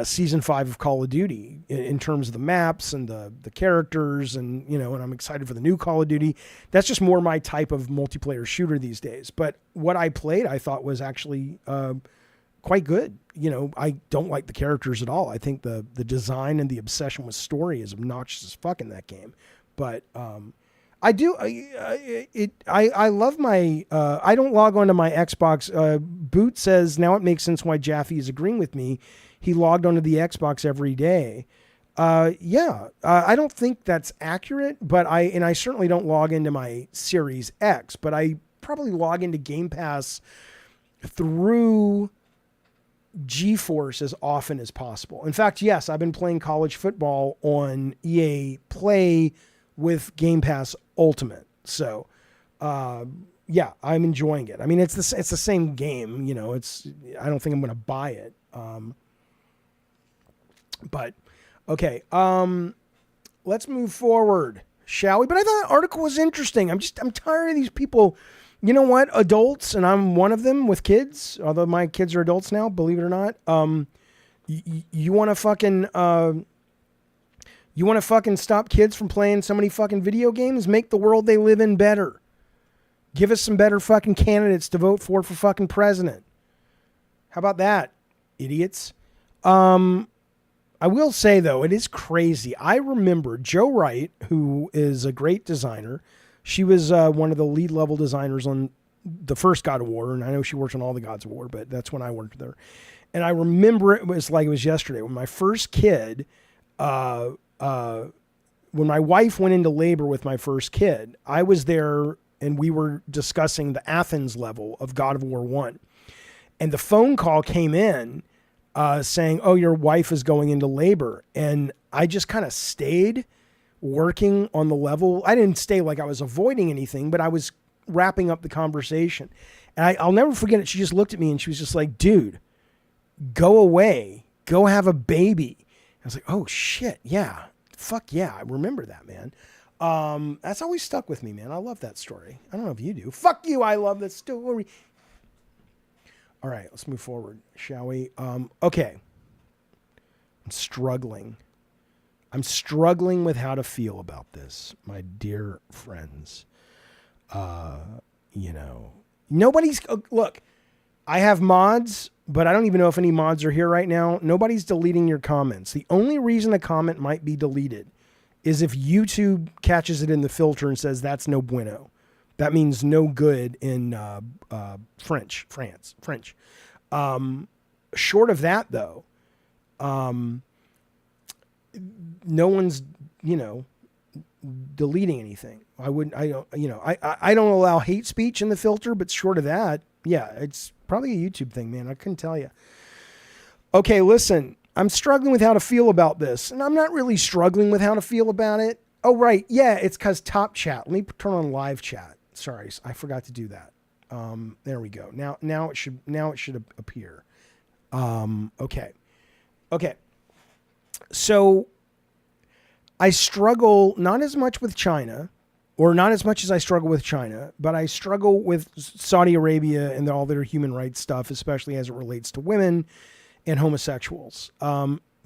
season 5 of Call of Duty in terms of the maps and the characters, and and I'm excited for the new Call of Duty. That's just more my type of multiplayer shooter these days. But what I played, I thought was actually quite good. I don't like the characters at all. I think the design and the obsession with story is obnoxious as fuck in that game. But I I do. I love my. I don't log onto my Xbox. Boot says now it makes sense why Jaffe is agreeing with me. He logged onto the Xbox every day. Yeah, I don't think that's accurate, but I certainly don't log into my Series X, but I probably log into Game Pass through GeForce as often as possible. In fact, yes, I've been playing college football on EA Play with Game Pass Ultimate. So, yeah, I'm enjoying it. I mean, it's the same game, you know. I don't think I'm going to buy it. But okay, let's move forward, shall we? But I thought the article was interesting. I'm tired of these people. You know what? Adults, and I'm one of them with kids, although my kids are adults now, believe it or not. You want to fucking stop kids from playing so many fucking video games? Make the world they live in better. Give us some better fucking candidates to vote for fucking president. How about that, idiots? I will say, though, it is crazy. I remember Joe Wright, who is a great designer. She was one of the lead level designers on the first God of War, and I know she works on all the Gods of War, but that's when I worked with her. And I remember it was like it was yesterday. When my first kid, when my wife went into labor with my first kid, I was there, and we were discussing the Athens level of God of War 1. And the phone call came in, saying, oh, your wife is going into labor. And I just kind of stayed working on the level. I didn't stay like I was avoiding anything, but I was wrapping up the conversation. And I'll never forget it. She just looked at me and she was just like, dude, go away. Go have a baby. I was like, oh, shit. Yeah. Fuck yeah. I remember that, man. That's always stuck with me, man. I love that story. I don't know if you do. Fuck you. I love that story. All right, let's move forward, shall we? Okay. I'm struggling with how to feel about this, my dear friends. You know, look, I have mods, but I don't even know if any mods are here right now. Nobody's deleting your comments. The only reason a comment might be deleted is if YouTube catches it in the filter and says that's no bueno. That means no good in French. Short of that, though, no one's, deleting anything. I don't allow hate speech in the filter, but short of that, yeah, it's probably a YouTube thing, man. I couldn't tell you. Okay, listen, I'm struggling with how to feel about this, and I'm not really struggling with how to feel about it. Oh, right. Yeah, it's because Top Chat. Let me turn on live chat. Sorry, I forgot to do that. There we go. Now it should appear. Okay. So I struggle not as much with China, or not as much as I struggle with China, but I struggle with Saudi Arabia and all their human rights stuff, especially as it relates to women and homosexuals.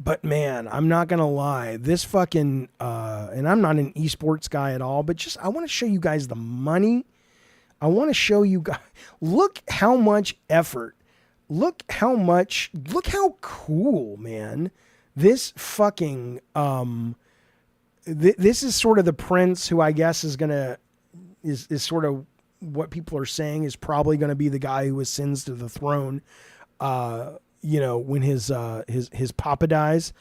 But man, I'm not going to lie, this fucking, and I'm not an esports guy at all, but I want to show you guys the money. I want to show you guys, look how much effort, look how cool, man. This fucking, this is sort of the prince who I guess is sort of what people are saying is probably going to be the guy who ascends to the throne, when his papa dies.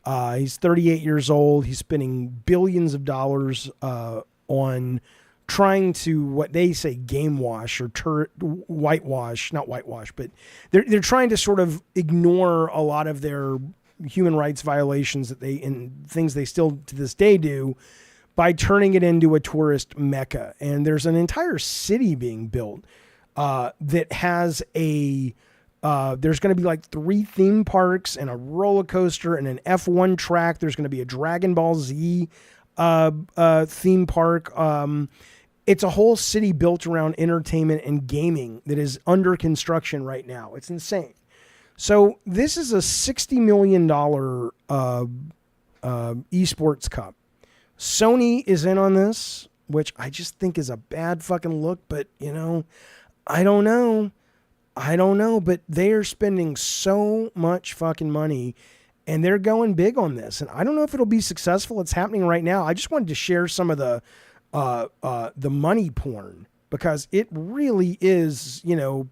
He's 38 years old. He's spending billions of dollars on trying to, what they say, game wash or whitewash, not whitewash, but they're trying to sort of ignore a lot of their human rights violations and things they still to this day do by turning it into a tourist mecca. And there's an entire city being built that has there's going to be like 3 theme parks and a roller coaster and an F1 track. There's going to be a Dragon Ball Z theme park. It's a whole city built around entertainment and gaming that is under construction right now. It's insane. So this is a $60 million esports cup. Sony is in on this, which I just think is a bad fucking look, but I don't know, but they are spending so much fucking money and they're going big on this. And I don't know if it'll be successful. It's happening right now. I just wanted to share some of the the money porn, because it really is,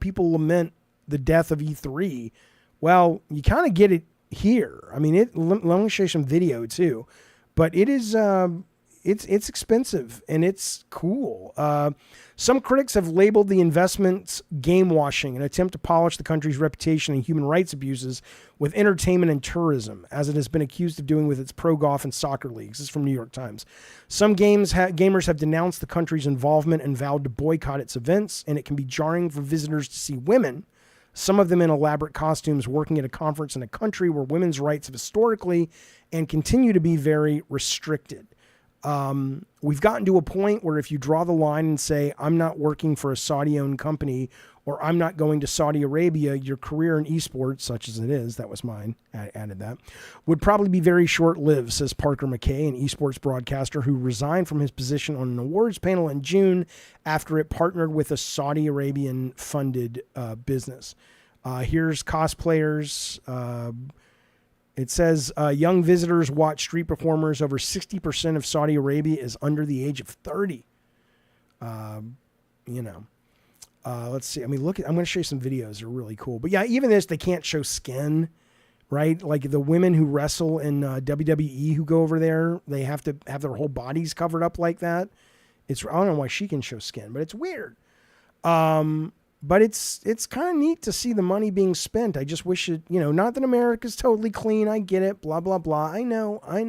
people lament the death of E3. Well, you kind of get it here. I mean, let me show you some video too, but it is, it's expensive and it's cool. Some critics have labeled the investments game washing, an attempt to polish the country's reputation in human rights abuses with entertainment and tourism, as it has been accused of doing with its pro golf and soccer leagues. This is from New York Times. Some gamers have denounced the country's involvement and vowed to boycott its events, and it can be jarring for visitors to see women, some of them in elaborate costumes, working at a conference in a country where women's rights have historically and continue to be very restricted. We've gotten to a point where if you draw the line and say, I'm not working for a Saudi-owned company, or I'm not going to Saudi Arabia, your career in esports, such as it is, that was mine, I added that, would probably be very short-lived, says Parker McKay, an esports broadcaster who resigned from his position on an awards panel in June after it partnered with a Saudi Arabian-funded business. Here's cosplayers. It says young visitors watch street performers. Over 60% of Saudi Arabia is under the age of 30. Let's see. I mean, I'm going to show you some videos. They're really cool. But yeah, even this, they can't show skin, right? Like the women who wrestle in WWE who go over there, they have to have their whole bodies covered up like that. I don't know why she can show skin, but it's weird. But it's kind of neat to see the money being spent. I just wish it, not that America's totally clean. I get it. Blah, blah, blah. I know. I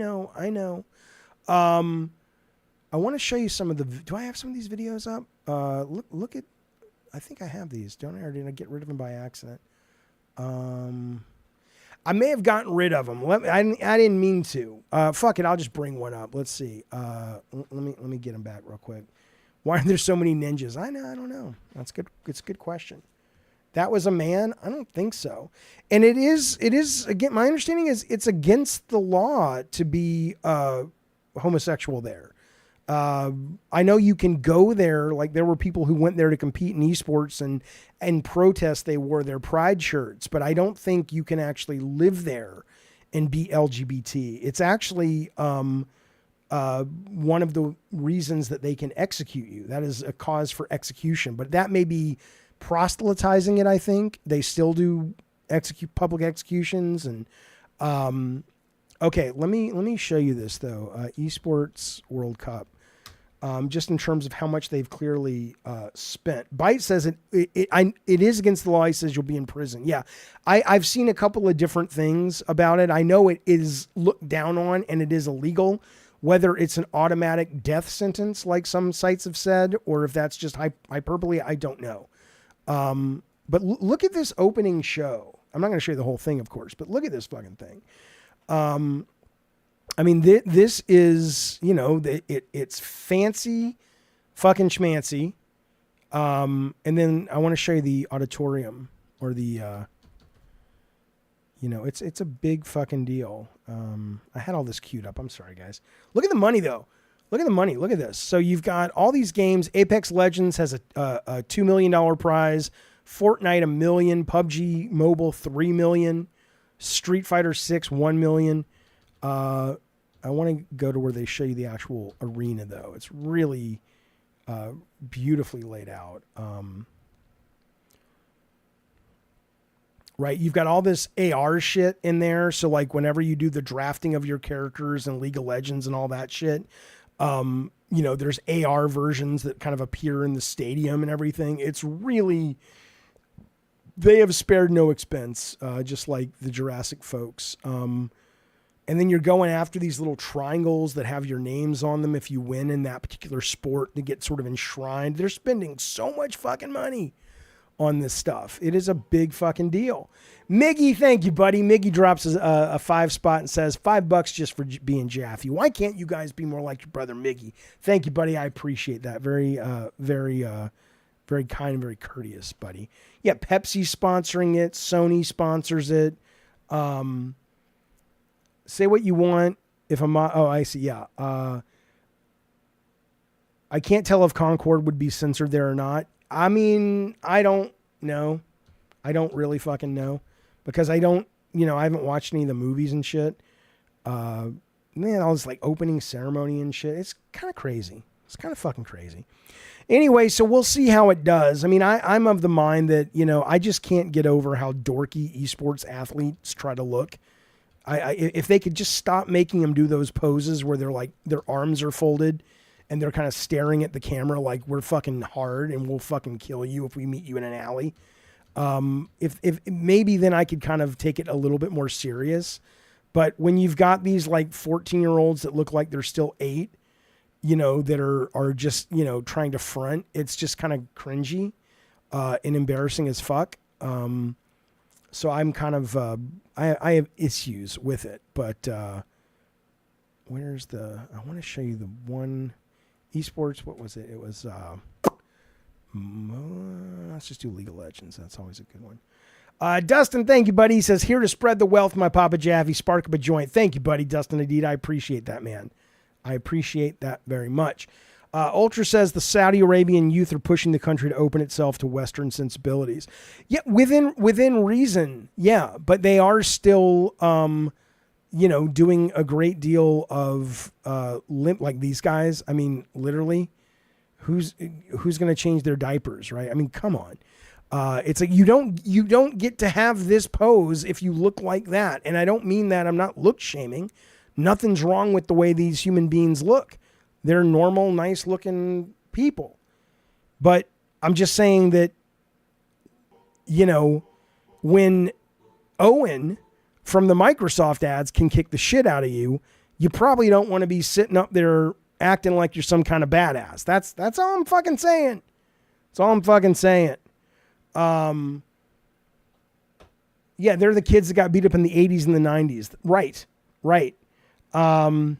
want to show you some of do I have some of these videos up? Look at, I think I have these. Don't I? Or did I get rid of them by accident? I may have gotten rid of them. I didn't mean to. Fuck it. I'll just bring one up. Let's see. Let me get them back real quick. Why are there so many ninjas? I don't know. That's good. It's a good question. That was a man? I don't think so. And it is again, my understanding is it's against the law to be homosexual there. I know you can go there. Like there were people who went there to compete in esports and protest. They wore their pride shirts, but I don't think you can actually live there and be LGBT. It's actually, one of the reasons that they can execute you. That is a cause for execution, but that may be proselytizing it. I think they still do public executions. And, okay, let me show you this though. Esports World Cup. Just in terms of how much they've clearly spent. Byte says it is against the law. He says you'll be in prison. Yeah, I've seen a couple of different things about it. I know it is looked down on and it is illegal. Whether it's an automatic death sentence, like some sites have said, or if that's just hyperbole, I don't know. But look at this opening show. I'm not going to show you the whole thing, of course, but look at this fucking thing. I mean, this is, it's fancy fucking schmancy. And then I want to show you the auditorium or the, it's a big fucking deal. I had all this queued up. I'm sorry, guys. Look at the money, though. Look at the money. Look at this. So you've got all these games. Apex Legends has a $2 million prize. Fortnite, $1 million. PUBG Mobile, $3 million. Street Fighter 6, $1 million. I want to go to where they show you the actual arena, though. It's really beautifully laid out. Right, you've got all this AR shit in there. So like whenever you do the drafting of your characters in League of Legends and all that shit, there's AR versions that kind of appear in the stadium and everything. It's really, they have spared no expense, just like the Jurassic folks. And then you're going after these little triangles that have your names on them if you win in that particular sport to get sort of enshrined. They're spending so much fucking money on this stuff. It is a big fucking deal. Miggy, thank you, buddy. Miggy drops a 5 spot and says $5 just for being Jaffe. Why can't you guys be more like your brother Miggy? Thank you, buddy. I appreciate that. Very kind and very courteous, buddy. Yeah, Pepsi's sponsoring it. Sony sponsors it. Say what you want. If I'm, I see. Yeah. I can't tell if Concord would be censored there or not. I mean, I don't know. I don't really fucking know because I haven't watched any of the movies and shit. Man, all this like opening ceremony and shit. It's kind of crazy. It's kind of fucking crazy. Anyway, so we'll see how it does. I mean, I'm of the mind that, I just can't get over how dorky esports athletes try to look. If they could just stop making them do those poses where they're like, their arms are folded and they're kind of staring at the camera like we're fucking hard and we'll fucking kill you if we meet you in an alley. If maybe then I could kind of take it a little bit more serious. But when you've got these like 14-year-olds that look like they're still 8, that are just, trying to front, it's just kind of cringy, and embarrassing as fuck. So I'm kind of, I have issues with it, but, I want to show you the one esports. What was it? It was, let's just do League of Legends. That's always a good one. Dustin, thank you, buddy. He says, here to spread the wealth, my Papa Jaffe, spark up a joint. Thank you, buddy. Dustin, indeed. I appreciate that, man. I appreciate that very much. Ultra says the Saudi Arabian youth are pushing the country to open itself to Western sensibilities. Yeah, within reason. Yeah, but they are still, doing a great deal of like these guys. I mean, literally, who's going to change their diapers, right? I mean, come on. It's like you don't get to have this pose if you look like that, and I don't mean that. I'm not look shaming. Nothing's wrong with the way these human beings look. They're normal, nice looking people. But I'm just saying that, when Owen from the Microsoft ads can kick the shit out of you, you probably don't want to be sitting up there acting like you're some kind of badass. That's all I'm fucking saying. That's all I'm fucking saying. Yeah, they're the kids that got beat up in the 80s and the 90s. Right. I don't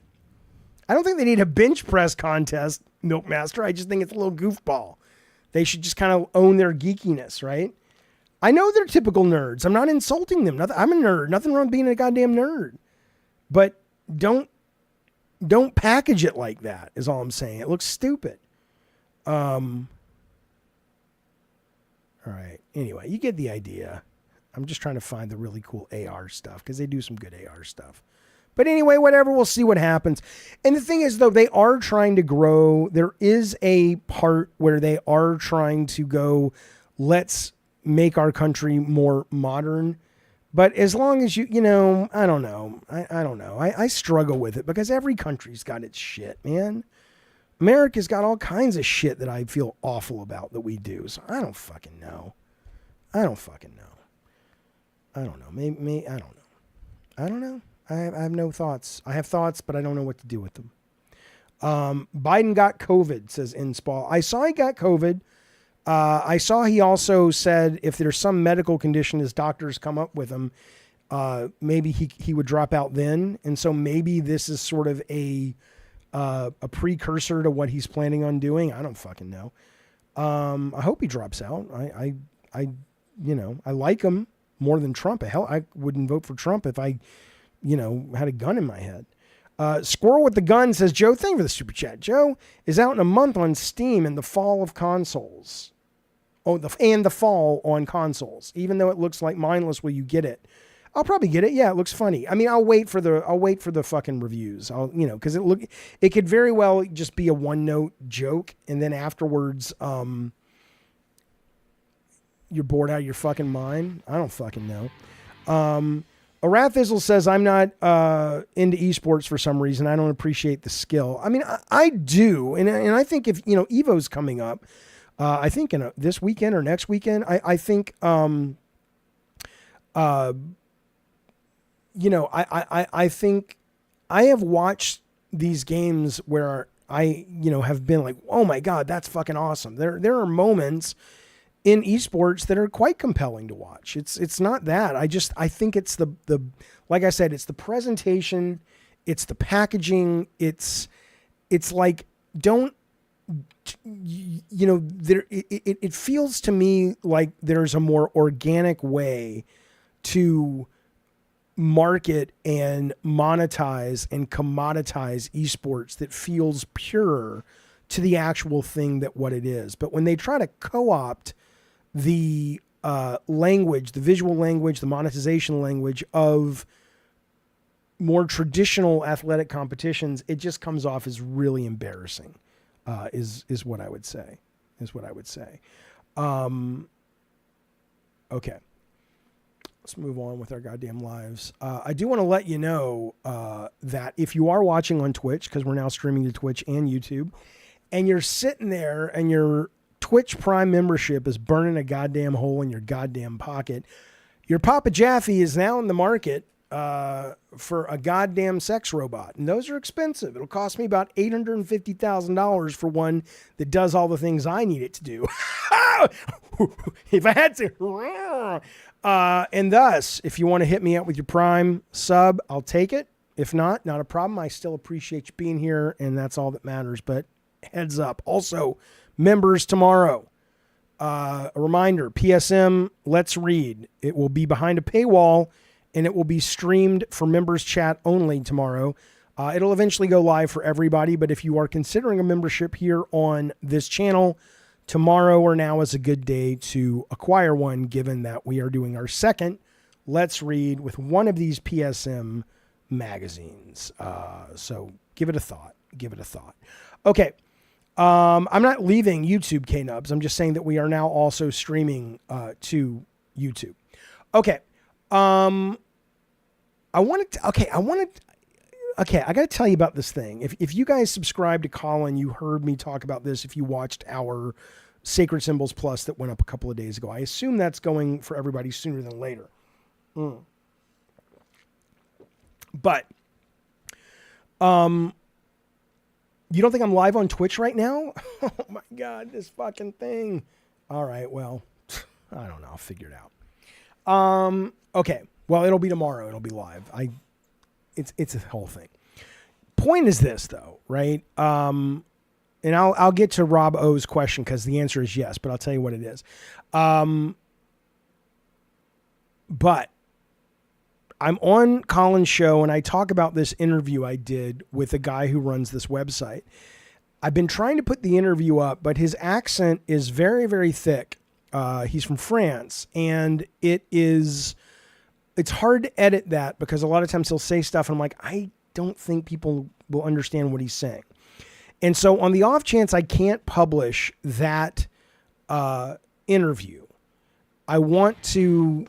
think they need a bench press contest, Milkmaster. I just think it's a little goofball. They should just kind of own their geekiness, right? I know they're typical nerds. I'm not insulting them. I'm a nerd. Nothing wrong with being a goddamn nerd. But don't package it like that is all I'm saying. It looks stupid. All right. Anyway, you get the idea. I'm just trying to find the really cool AR stuff because they do some good AR stuff. But anyway, whatever, we'll see what happens. And the thing is, though, they are trying to grow. There is a part where they are trying to go, let's make our country more modern. But as long as I don't know. I don't know. I struggle with it because every country's got its shit, man. America's got all kinds of shit that I feel awful about that we do. So I don't fucking know. I don't know. Maybe I don't know. I don't know. I have no thoughts. I have thoughts, but I don't know what to do with them. Biden got COVID, says Inspaw. I saw he got COVID. I saw he also said if there's some medical condition his doctors come up with him, maybe he would drop out then. And so maybe this is sort of a precursor to what he's planning on doing. I don't fucking know. I hope he drops out. I like him more than Trump. Hell, I wouldn't vote for Trump if I had a gun in my head. Squirrel with the Gun says, Joe, thank you for the super chat. Joe is out in a month on Steam in the fall of consoles. And the fall on consoles. Even though it looks like mindless, will you get it? I'll probably get it. Yeah, it looks funny. I mean, I'll wait for the fucking reviews. Because it could very well just be a one-note joke, and then afterwards, you're bored out of your fucking mind. I don't fucking know. Arathizzle says, I'm not into esports for some reason. I don't appreciate the skill. I mean, I do. And I think if, Evo's coming up, I think this weekend or next weekend, I think, I think I have watched these games where I, have been like, oh my God, that's fucking awesome. There are moments in esports that are quite compelling to watch. It's not that. I think it's the like I said, it's the presentation, it's the packaging, it's like it feels to me like there's a more organic way to market and monetize and commoditize esports that feels purer to the actual thing that what it is. But when they try to co-opt the language, the visual language, the monetization language of more traditional athletic competitions, it just comes off as really embarrassing. is what I would say. Okay. Let's move on with our goddamn lives. I do want to let you know that if you are watching on Twitch, because we're now streaming to Twitch and YouTube, and you're sitting there and your Twitch Prime membership is burning a goddamn hole in your goddamn pocket, your Papa Jaffe is now in the market for a goddamn sex robot. And those are expensive. It'll cost me about $850,000 for one that does all the things I need it to do. If I had to. And thus, if you want to hit me up with your Prime sub, I'll take it. If not, not a problem. I still appreciate you being here, and that's all that matters. But heads up. Also, members tomorrow. A reminder, PSM Let's Read. It will be behind a paywall, and it will be streamed for members chat only tomorrow. It'll eventually go live for everybody, but if you are considering a membership here on this channel, tomorrow or now is a good day to acquire one, given that we are doing our second Let's Read with one of these PSM magazines. So give it a thought. Okay. I'm not leaving YouTube, K-Nubs. I'm just saying that we are now also streaming to YouTube. Okay. I got to tell you about this thing. If you guys subscribe to Colin, you heard me talk about this. If you watched our Sacred Symbols Plus that went up a couple of days ago, I assume that's going for everybody sooner than later. But, you don't think I'm live on Twitch right now? Oh my God, this fucking thing. All right, well, I don't know. I'll figure it out. Okay. Well, it'll be tomorrow. It'll be live. It's a whole thing. Point is this though, right? And I'll get to Rob O's question because the answer is yes, but I'll tell you what it is. But I'm on Colin's show and I talk about this interview I did with a guy who runs this website. I've been trying to put the interview up, but his accent is very, very thick. He's from France, and it's hard to edit that because a lot of times he'll say stuff and I'm like, I don't think people will understand what he's saying. And so on the off chance I can't publish that interview, I want to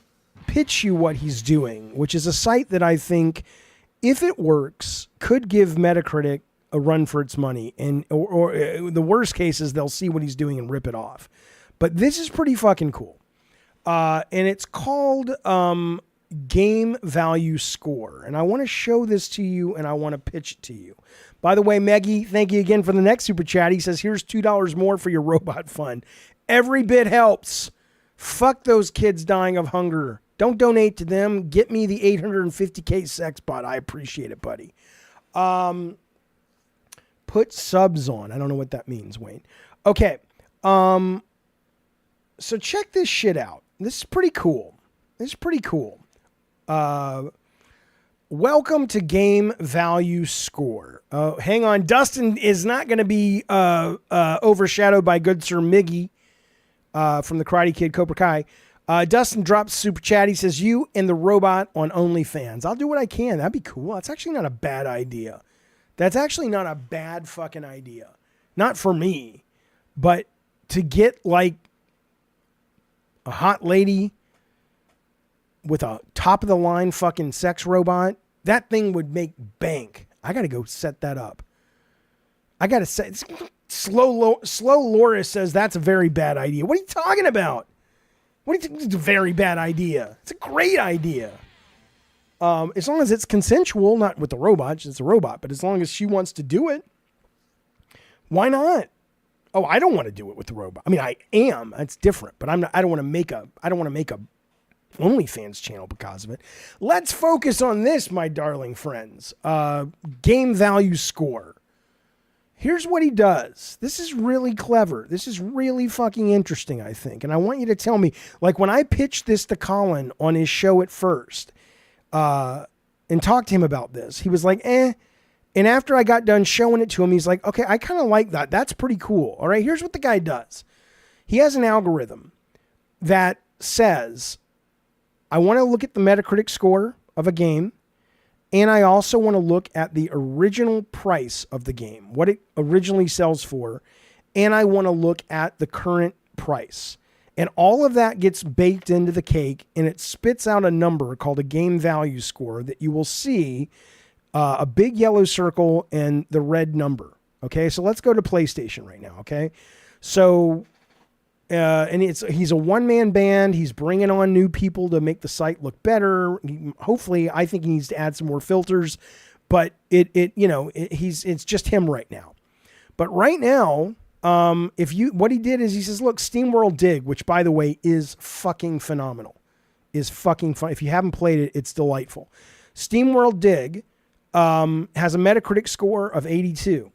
pitch you what he's doing, which is a site that I think, if it works, could give Metacritic a run for its money. And or the worst case is they'll see what he's doing and rip it off. But this is pretty fucking cool. And it's called Game Value Score. And I want to show this to you and I want to pitch it to you. By the way, Meggie, thank you again for the next super chat. He says, here's $2 more for your robot fund. Every bit helps. Fuck those kids dying of hunger. Don't donate to them. Get me the 850K sex bot. I appreciate it, buddy. Put subs on. I don't know what that means, Wayne. Okay. So check this shit out. This is pretty cool. Welcome to Game Value Score. Hang on. Dustin is not going to be overshadowed by good Sir Miggy from the Karate Kid Cobra Kai. Dustin drops super chat. He says, you and the robot on OnlyFans. I'll do what I can. That'd be cool. That's actually not a bad idea. That's actually not a bad fucking idea. Not for me, but to get like a hot lady with a top of the line fucking sex robot, that thing would make bank. I got to go set that up. I got to set slow Loris says that's a very bad idea. What are you talking about? What do you think? It's a very bad idea. It's a great idea. As long as it's consensual, not with the robot. It's a robot, but as long as she wants to do it, why not? Oh, I don't want to do it with the robot. I mean, I am. It's different, but I'm not. I don't want to make a OnlyFans channel because of it. Let's focus on this, my darling friends. Game Value Score. Here's what he does. This is really clever. This is really fucking interesting, I think. And I want you to tell me, like when I pitched this to Colin on his show at first, and talked to him about this, he was like, eh. And after I got done showing it to him, he's like, okay, I kind of like that. That's pretty cool. All right, here's what the guy does. He has an algorithm that says, I want to look at the Metacritic score of a game, And I also want to look at the original price of the game, what it originally sells for. And I want to look at the current price. And all of that gets baked into the cake, and it spits out a number called a game value score that you will see a big yellow circle and the red number. Okay, so let's go to PlayStation right now. Okay, so and he's a one-man band. He's bringing on new people to make the site look better. Hopefully, I think he needs to add some more filters, but it's just him right now. But right now, what he did is he says, look, SteamWorld Dig, which by the way is fucking phenomenal, is fucking fun. If you haven't played it, it's delightful. SteamWorld Dig has a Metacritic score of 82.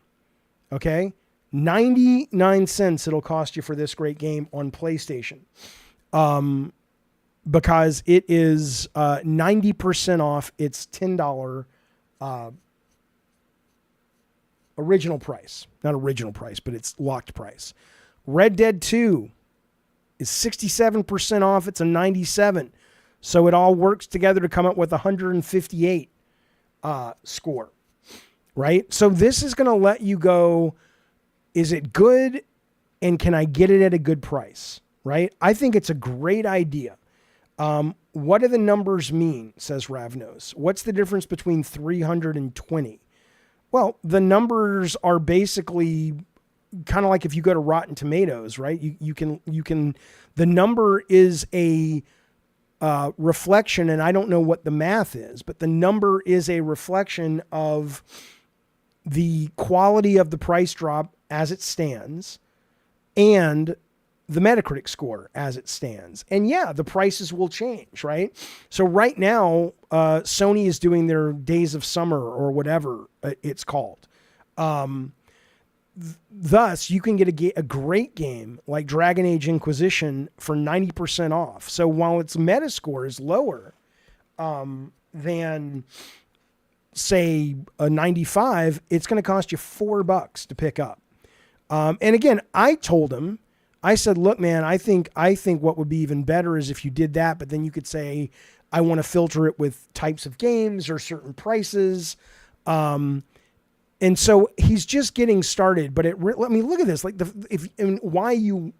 Okay. 99 cents it'll cost you for this great game on PlayStation. Because it is 90% off its $10 original price. Not original price, but it's locked price. Red Dead 2 is 67% off. It's a 97. So it all works together to come up with 158 score. Right? So this is going to let you go, is it good and can I get it at a good price? Right? I think it's a great idea. What do the numbers mean, says Ravnos? What's the difference between 320? Well, the numbers are basically kind of like if you go to Rotten Tomatoes, right? You can, the number is a reflection, and I don't know what the math is, but the number is a reflection of the quality of the price drop as it stands and the Metacritic score as it stands. And yeah, the prices will change, right? So right now, Sony is doing their Days of Summer or whatever it's called. Thus, you can get a great game like Dragon Age Inquisition for 90% off. So while its Metascore is lower than, say, a 95, it's going to cost you $4 to pick up. And again, I told him, I said, look, man, I think what would be even better is if you did that, but then you could say, I want to filter it with types of games or certain prices. And so he's just getting started, but I mean, look at this. Like why you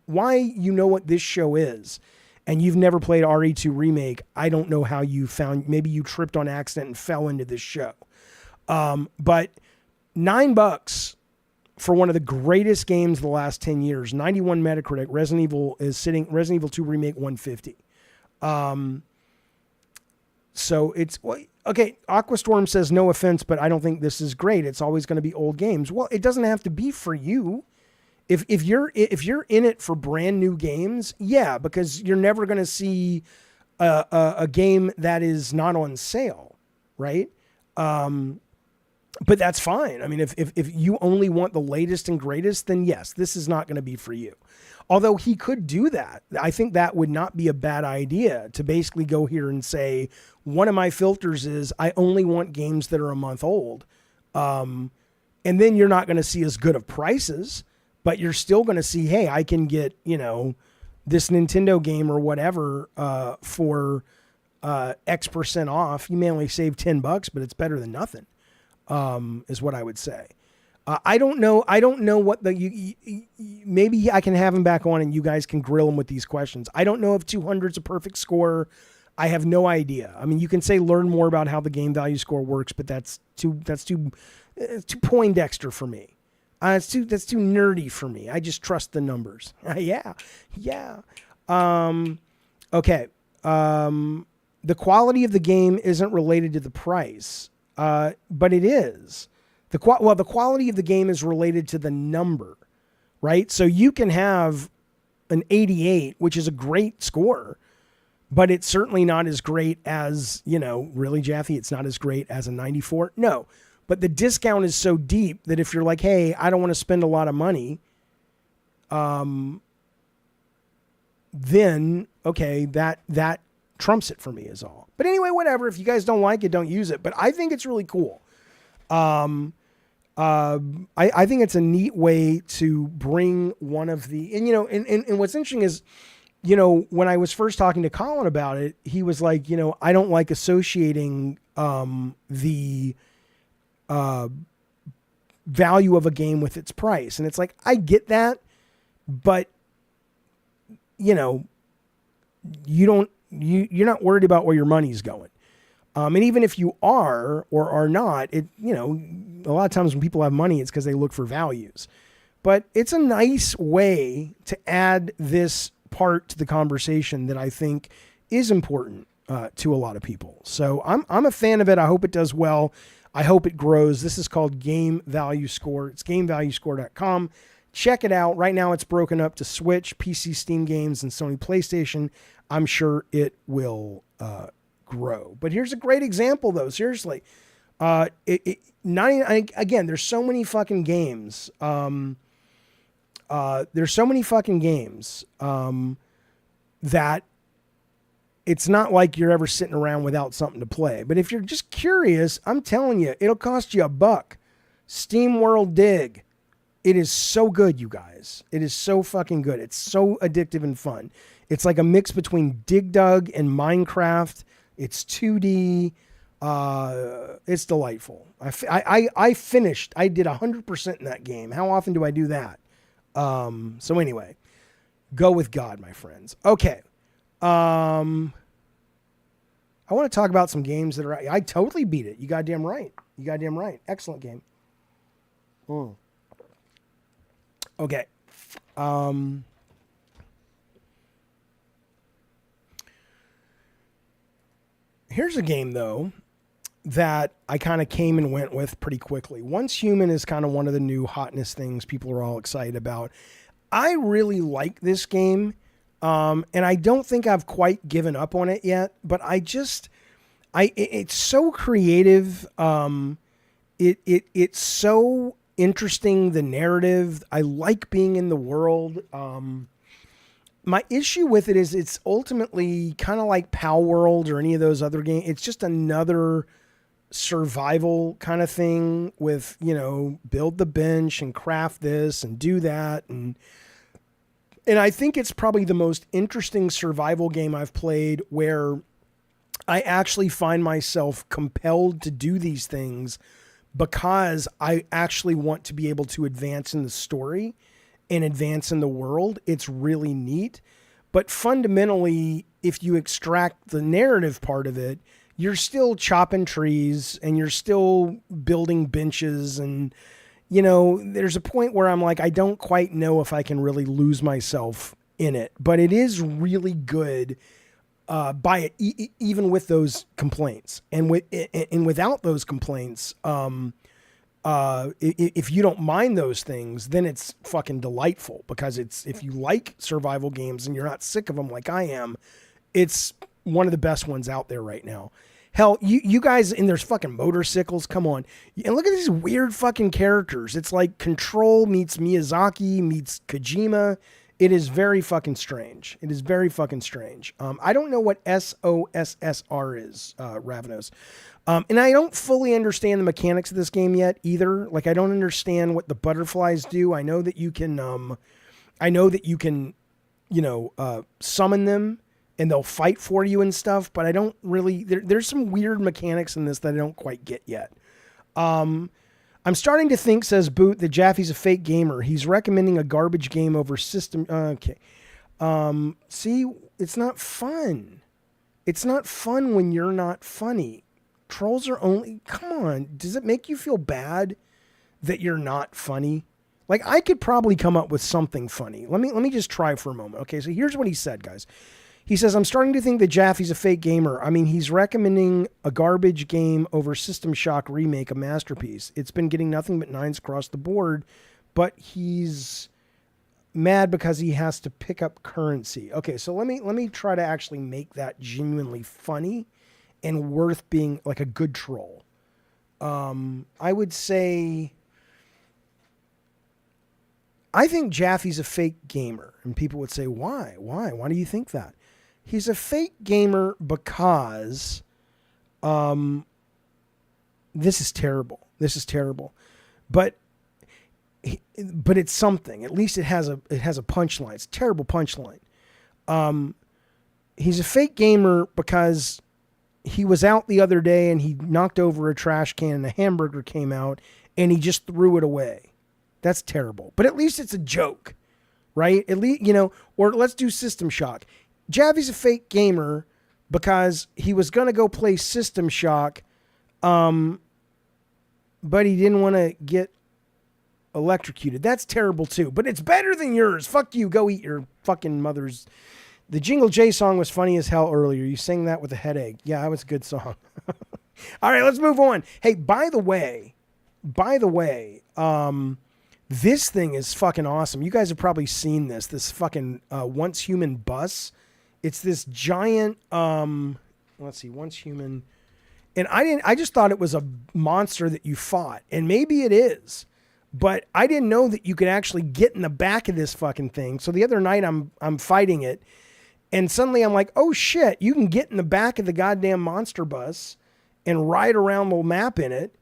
know what this show is and you've never played RE2 Remake. I don't know how you maybe you tripped on accident and fell into this show. But $9 for one of the greatest games of the last 10 years, 91 Metacritic, Resident Evil 2 Remake 150. So it's, okay. Aquastorm says, no offense, but I don't think this is great. It's always going to be old games. Well, it doesn't have to be for you. If you're in it for brand new games, yeah, because you're never going to see a game that is not on sale. Right. But that's fine. I mean, if you only want the latest and greatest, then yes, this is not going to be for you. Although he could do that. I think that would not be a bad idea to basically go here and say, one of my filters is I only want games that are a month old. And then you're not going to see as good of prices, but you're still going to see, hey, I can get, this Nintendo game or whatever for X percent off. You may only save $10, but it's better than nothing. Is what I would say. I don't know what maybe I can have him back on and you guys can grill him with these questions. I don't know if 200 is a perfect score. I have no idea. I mean, you can say learn more about how the game value score works, but that's too Poindexter for me. That's too nerdy for me. I just trust the numbers. Yeah. Okay. The quality of the game isn't related to the price. But it is. The quality of the game is related to the number, right? So you can have an 88, which is a great score, but it's certainly not as great as, really, Jaffe, it's not as great as a 94. No, but the discount is so deep that if you're like, hey, I don't want to spend a lot of money, then, okay, that trumps it for me is all. But anyway, whatever. If you guys don't like it, don't use it. But I think it's really cool. I think it's a neat way to bring one of the, and what's interesting is when I was first talking to Colin about it, he was like, I don't like associating the value of a game with its price. And it's like, I get that, but you're not worried about where your money's going. And even if you are or are not, a lot of times when people have money, it's because they look for values. But it's a nice way to add this part to the conversation that I think is important to a lot of people. So I'm a fan of it. I hope it does well. I hope it grows. This is called Game Value Score. It's gamevaluescore.com. Check it out. Right now it's broken up to Switch, PC, Steam games, and Sony PlayStation. I'm sure it will grow. But here's a great example, though. Seriously. Again, there's so many fucking games. That it's not like you're ever sitting around without something to play. But if you're just curious, I'm telling you, it'll cost you $1. Steam World Dig. It is so good, you guys. It is so fucking good. It's so addictive and fun. It's like a mix between Dig Dug and Minecraft. It's 2D. It's delightful. I finished. I did 100% in that game. How often do I do that? So anyway, go with God, my friends. Okay. I want to talk about some games that I totally beat it. You goddamn right. Excellent game. Okay. Here's a game, though, that I kind of came and went with pretty quickly. Once Human is kind of one of the new hotness things people are all excited about. I really like this game, and I don't think I've quite given up on it yet, but it's so creative. It's so interesting, the narrative. I like being in the world. My issue with it is it's ultimately kind of like Pal World or any of those other games. It's just another survival kind of thing with, build the bench and craft this and do that. And I think it's probably the most interesting survival game I've played where I actually find myself compelled to do these things because I actually want to be able to advance in the story and advance in the world. It's really neat. But fundamentally, if you extract the narrative part of it, you're still chopping trees and you're still building benches. And, there's a point where I'm like, I don't quite know if I can really lose myself in it. But it is really good even with those complaints. And without those complaints, if you don't mind those things, then it's fucking delightful because if you like survival games and you're not sick of them like I am, it's one of the best ones out there right now. Hell, you guys, and there's fucking motorcycles. Come on. And look at these weird fucking characters. It's like Control meets Miyazaki meets Kojima. It is very fucking strange. I don't know what SOSSR is, Ravenos. And I don't fully understand the mechanics of this game yet either. Like, I don't understand what the butterflies do. I know that you can, summon them and they'll fight for you and stuff, but I don't really, there's some weird mechanics in this that I don't quite get yet. I'm starting to think, says Boot, that Jaffe's a fake gamer. He's recommending a garbage game over system. Okay. See, it's not fun. It's not fun when you're not funny. Trolls are only, come on. Does it make you feel bad that you're not funny? Like, I could probably come up with something funny. Let me just try for a moment. Okay. So here's what he said, guys. He says, I'm starting to think that Jaffe's a fake gamer. I mean, he's recommending a garbage game over System Shock Remake, a masterpiece. It's been getting nothing but 9s across the board, but he's mad because he has to pick up currency. Okay, so let me try to actually make that genuinely funny and worth being like a good troll. I would say, I think Jaffe's a fake gamer. And people would say, why? Why do you think that? He's a fake gamer because this is terrible. But it's something. At least it has a punchline. It's a terrible punchline. He's a fake gamer because he was out the other day and he knocked over a trash can and a hamburger came out and he just threw it away. That's terrible. But at least it's a joke, right? At least, or let's do System Shock. Jaffe's a fake gamer because he was going to go play System Shock, but he didn't want to get electrocuted. That's terrible too, but it's better than yours. Fuck you. Go eat your fucking mother's. The Jingle J song was funny as hell earlier. You sang that with a headache. Yeah, that was a good song. All right, let's move on. Hey, by the way, this thing is fucking awesome. You guys have probably seen this fucking Once Human bus. It's this giant, let's see, Once Human. And I just thought it was a monster that you fought. And maybe it is. But I didn't know that you could actually get in the back of this fucking thing. So the other night I'm fighting it. And suddenly I'm like, oh shit, you can get in the back of the goddamn monster bus and ride around the map in it.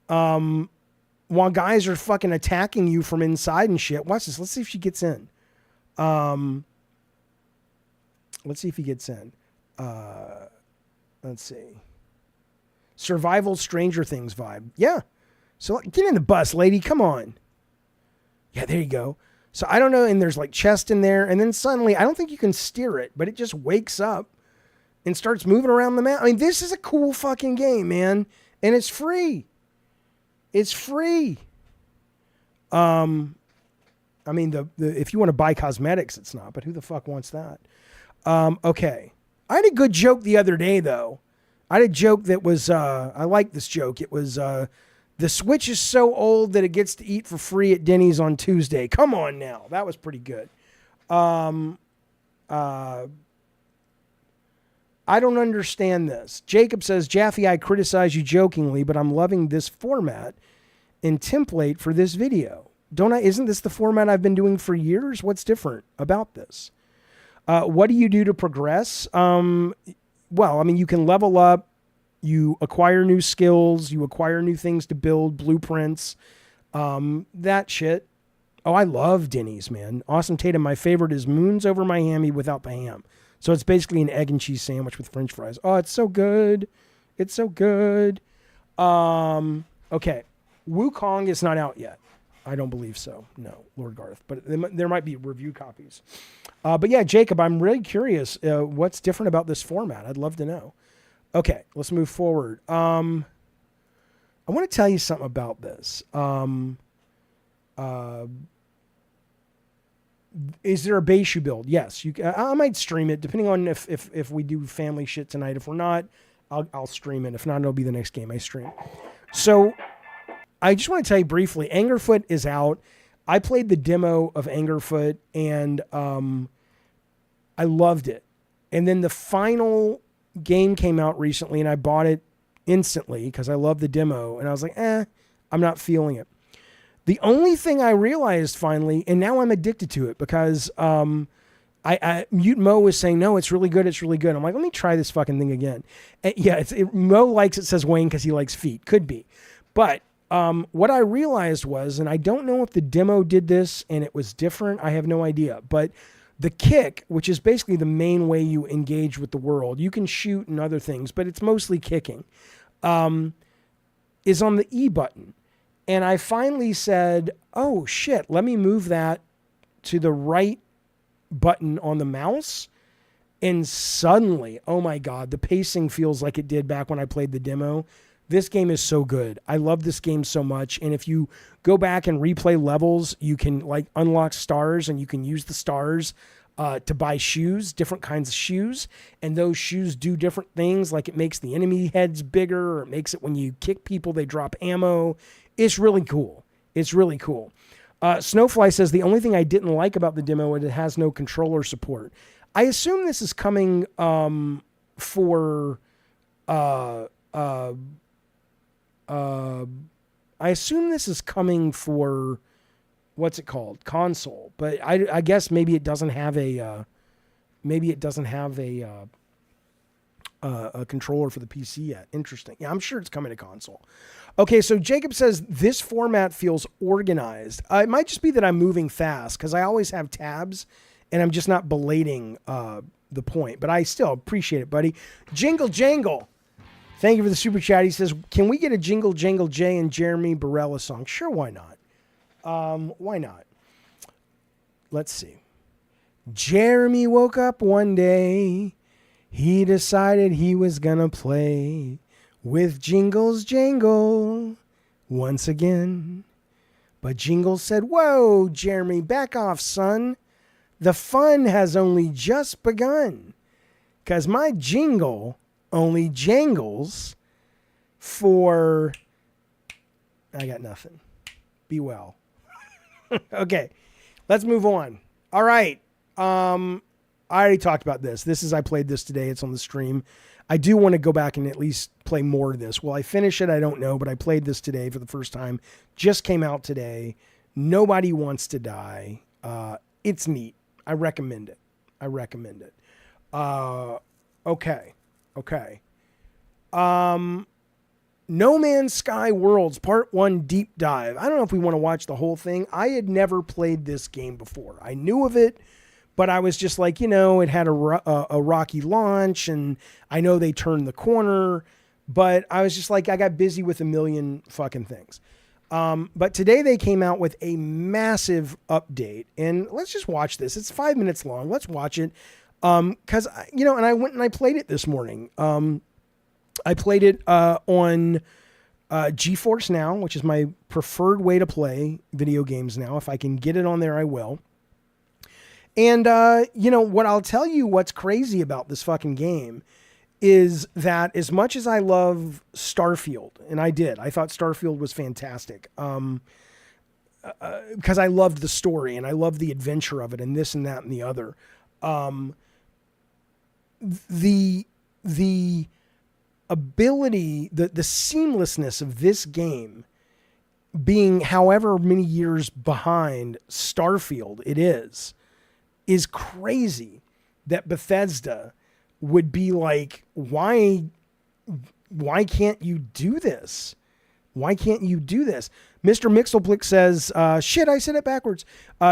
While guys are fucking attacking you from inside and shit. Watch this. Let's see if she gets in. Let's see if he gets in. Let's see. Survival Stranger Things vibe. Yeah. So get in the bus, lady. Come on. Yeah, there you go. So I don't know. And there's like chest in there. And then suddenly, I don't think you can steer it, but it just wakes up and starts moving around the map. I mean, this is a cool fucking game, man. And it's free. It's free. I mean, the if you want to buy cosmetics, it's not. But who the fuck wants that? Okay. I had a good joke the other day, though. I had a joke that was, I like this joke. It was, the Switch is so old that it gets to eat for free at Denny's on Tuesday. Come on now. That was pretty good. I don't understand this. Jacob says, Jaffe, I criticize you jokingly, but I'm loving this format and template for this video. Isn't this the format I've been doing for years? What's different about this? What do you do to progress? Well, I mean, you can level up, you acquire new skills, you acquire new things to build, blueprints, that shit. Oh, I love Denny's, man. Awesome Tatum, my favorite is Moons Over Miami without the ham. So it's basically an egg and cheese sandwich with French fries. Oh, it's so good. It's so good. Okay. Wukong is not out yet. I don't believe so. No, Lord Garth. But there might be review copies. But yeah, Jacob, I'm really curious what's different about this format. I'd love to know. Okay, let's move forward. I want to tell you something about this. Is there a Beishu build? Yes. I might stream it, depending on if we do family shit tonight. If we're not, I'll stream it. If not, it'll be the next game I stream. So I just want to tell you briefly, Angerfoot is out. I played the demo of Angerfoot, and I loved it. And then the final game came out recently, and I bought it instantly because I love the demo. And I was like, I'm not feeling it. The only thing I realized finally, and now I'm addicted to it because Mute Mo was saying, no, it's really good. It's really good. I'm like, let me try this fucking thing again. And yeah, Mo likes it, says Wayne, because he likes feet. Could be. But what I realized was, and I don't know if the demo did this and it was different. I have no idea. But the kick, which is basically the main way you engage with the world, you can shoot and other things, but it's mostly kicking, is on the E button. And I finally said, oh shit, let me move that to the right button on the mouse. And suddenly, oh my God, the pacing feels like it did back when I played the demo. This game is so good. I love this game so much. And if you go back and replay levels, you can like unlock stars, and you can use the stars to buy shoes, different kinds of shoes. And those shoes do different things. Like it makes the enemy heads bigger, or it makes it when you kick people, they drop ammo. It's really cool. It's really cool. Snowfly says, the only thing I didn't like about the demo is it has no controller support. I assume this is coming for... I assume this is coming for, what's it called? Console. But I guess maybe it doesn't have a controller for the PC yet. Interesting. Yeah, I'm sure it's coming to console. Okay, so Jacob says this format feels organized. It might just be that I'm moving fast because I always have tabs and I'm just not belating the point. But I still appreciate it, buddy. Jingle Jangle. Thank you for the super chat. He says, can we get a Jingle Jangle Jay and Jeremy Barella song? Sure, why not? Why not? Let's see. Jeremy woke up one day. He decided he was gonna play with Jingles Jangle once again. But Jingle said, whoa, Jeremy, back off, son. The fun has only just begun. 'Cause my jingle only jangles for... I got nothing. Be well. Okay, let's move on. All right. I already talked about this. I played this today. It's on the stream. I do want to go back and at least play more of this. Will I finish it? I don't know, but I played this today for the first time. Just came out today. Nobody Wants to Die. It's neat. I recommend it. Okay. No Man's Sky Worlds Part 1 Deep Dive. I don't know if we want to watch the whole thing. I had never played this game before. I knew of it, but I was just like, it had a rocky launch, and I know they turned the corner, but I was just like, I got busy with a million fucking things. But today they came out with a massive update, and let's just watch this. It's 5 minutes long. Let's watch it. 'Cause and I went and I played it this morning. I played it, on, GeForce Now, which is my preferred way to play video games now. If I can get it on there, I will. And, what I'll tell you what's crazy about this fucking game is that as much as I love Starfield, and I thought Starfield was fantastic, because I loved the story and I loved the adventure of it and this and that and the other. The ability, the seamlessness of this game being however many years behind Starfield it is crazy that Bethesda would be like, why can't you do this? Why can't you do this? Mr. Mixelblick says, shit, I said it backwards.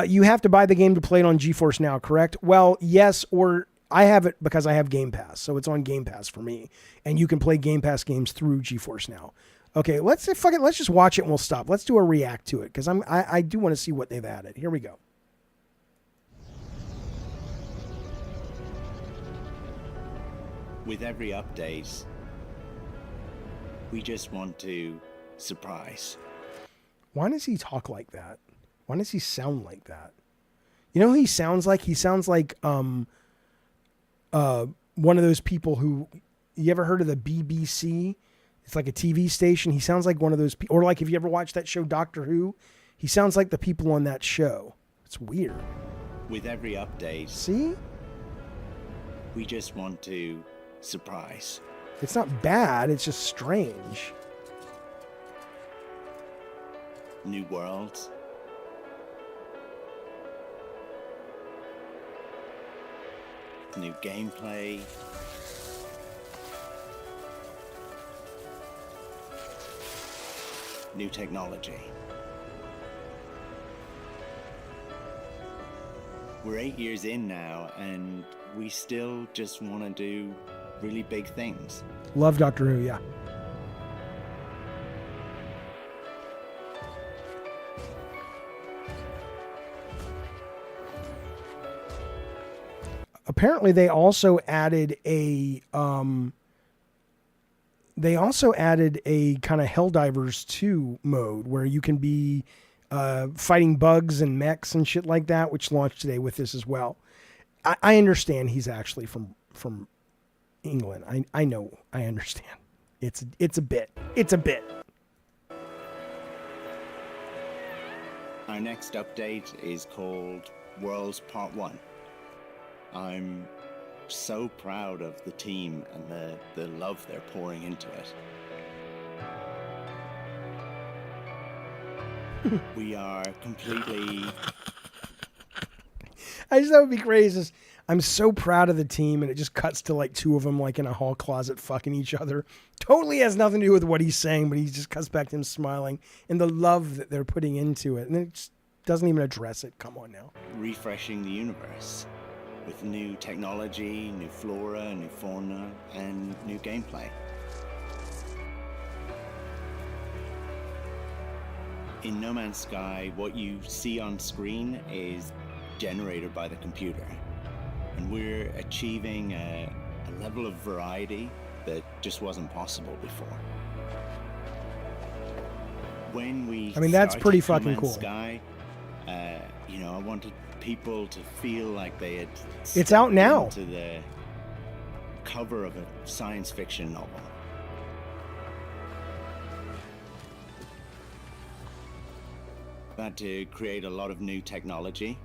You have to buy the game to play it on GeForce Now, correct? Well, yes, or I have it because I have Game Pass, so it's on Game Pass for me. And you can play Game Pass games through GeForce Now. Okay, let's just watch it and we'll stop. Let's do a react to it, because I do want to see what they've added. Here we go. With every update, we just want to surprise. Why does he talk like that? Why does he sound like that? You know who he sounds like? He sounds like one of those people who, you ever heard of the BBC? It's like a TV station. He sounds like one of those people, or like if you ever watched that show Doctor Who, he sounds like the people on that show. It's weird. With every update, see? We just want to surprise. It's not bad, it's just strange. New worlds. New gameplay. New technology. We're 8 years in now, and we still just want to do really big things. Love Doctor Who, yeah. Apparently they also added a kind of Helldivers 2 mode where you can be fighting bugs and mechs and shit like that, which launched today with this as well. I understand he's actually from England. I know. I understand. It's a bit. It's a bit. Our next update is called Worlds Part 1. I'm so proud of the team and the love they're pouring into it. We are completely... I just thought it would be crazy. I'm so proud of the team, and it just cuts to like two of them like in a hall closet fucking each other. Totally has nothing to do with what he's saying, but he just cuts back to him smiling and the love that they're putting into it. And it just doesn't even address it. Come on now. refreshing the universe with new technology, new flora, new fauna, and new gameplay. In No Man's Sky, what you see on screen is generated by the computer. And we're achieving a level of variety that just wasn't possible before. When we that's started pretty No fucking Man's cool. Sky, I wanted people to feel like they had It's out stepped now. into the cover of a science fiction novel. Had to create a lot of new technology.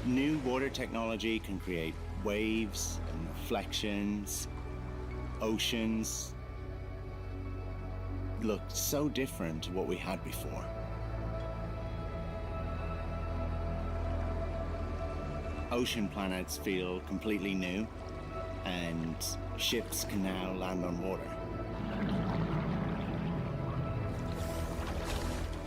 New water technology can create waves and reflections, oceans. Look so different to what we had before. Ocean planets feel completely new, and ships can now land on water.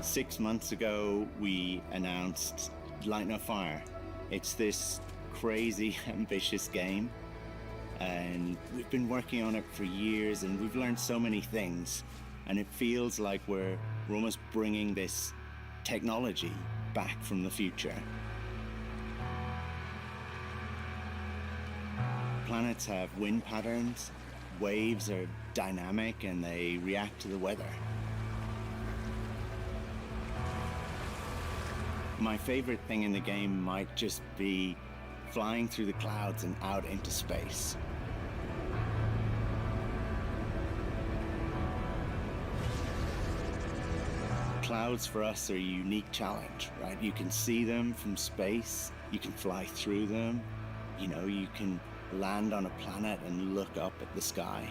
6 months ago, we announced Light No Fire. It's this crazy, ambitious game, and we've been working on it for years, and we've learned so many things, and it feels like we're almost bringing this technology back from the future. Planets have wind patterns, waves are dynamic, and they react to the weather. My favorite thing in the game might just be flying through the clouds and out into space. Clouds for us are a unique challenge, right? You can see them from space, you can fly through them, you can land on a planet and look up at the sky.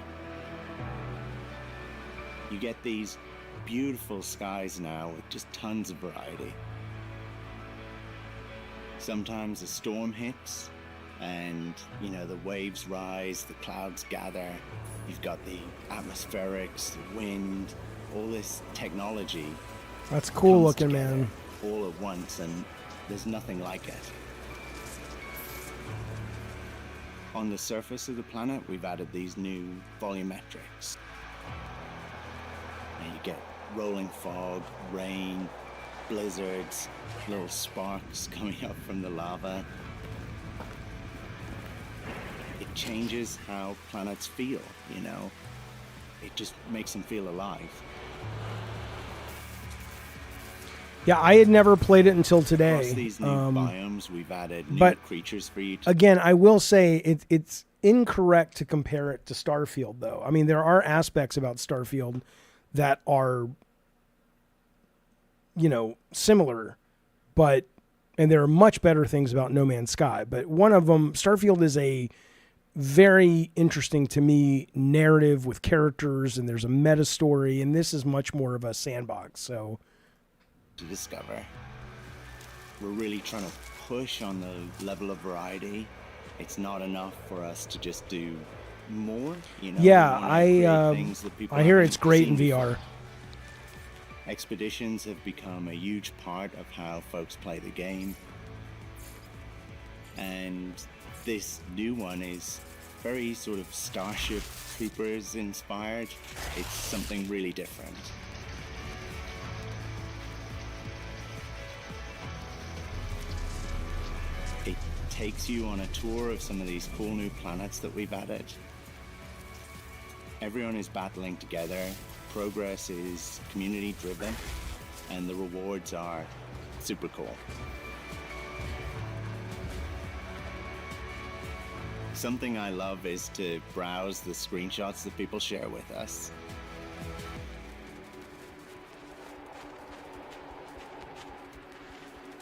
You get these beautiful skies now with just tons of variety. Sometimes a storm hits and, the waves rise, the clouds gather. You've got the atmospherics, the wind, all this technology. That's cool comes looking, together man. all at once, and there's nothing like it. On the surface of the planet, we've added these new volumetrics. And you get rolling fog, rain, blizzards, little sparks coming up from the lava. It changes how planets feel, It just makes them feel alive. Yeah, I had never played it until today. Across these new biomes, we've added new but creatures for you to... Again, I will say it's incorrect to compare it to Starfield, though. I mean, there are aspects about Starfield that are, similar, and there are much better things about No Man's Sky. But one of them, Starfield is a very interesting to me narrative with characters, and there's a meta story, and this is much more of a sandbox. So to discover. We're really trying to push on the level of variety. It's not enough for us to just do more, Yeah, I hear it's great in VR. Before. Expeditions have become a huge part of how folks play the game. And this new one is very sort of Starship Troopers inspired. It's something really different. It takes you on a tour of some of these cool new planets that we've added. Everyone is battling together, progress is community driven, and the rewards are super cool. Something I love is to browse the screenshots that people share with us.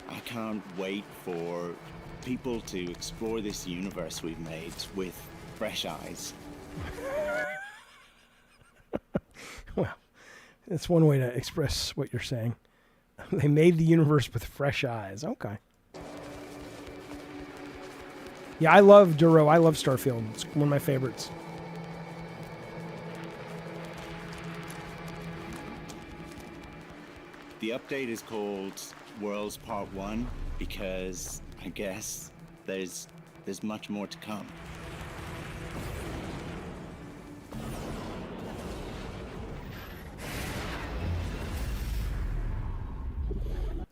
I can't wait for people to explore this universe we've made with fresh eyes. Well, that's one way to express what you're saying. They made the universe with fresh eyes. Okay. Yeah, I love Duro. I love Starfield. It's one of my favorites. The update is called Worlds Part 1 because I guess there's much more to come.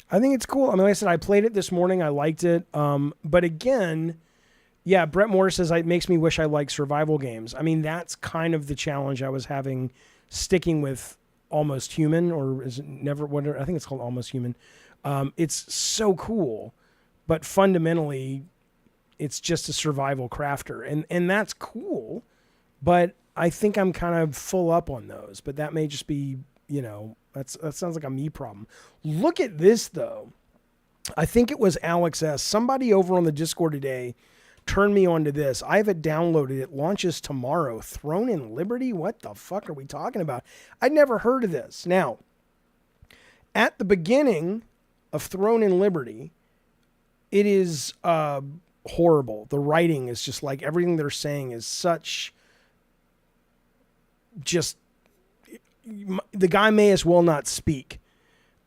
I think it's cool. I mean, like I said, I played it this morning. I liked it. But again, yeah, Brett Moore says it makes me wish I liked survival games. I mean, that's kind of the challenge I was having sticking with Almost Human, or is it Never? Whatever. I think it's called Almost Human. It's so cool, but fundamentally, it's just a survival crafter, and that's cool. But I think I'm kind of full up on those. But that may just be, that sounds like a me problem. Look at this, though. I think it was Alex S. Somebody over on the Discord today turned me on to this. I have it downloaded. It launches tomorrow. Throne in Liberty? What the fuck are we talking about? I'd never heard of this. Now, at the beginning of Throne in Liberty, it is horrible. The writing is just like everything they're saying is such just... The guy may as well not speak.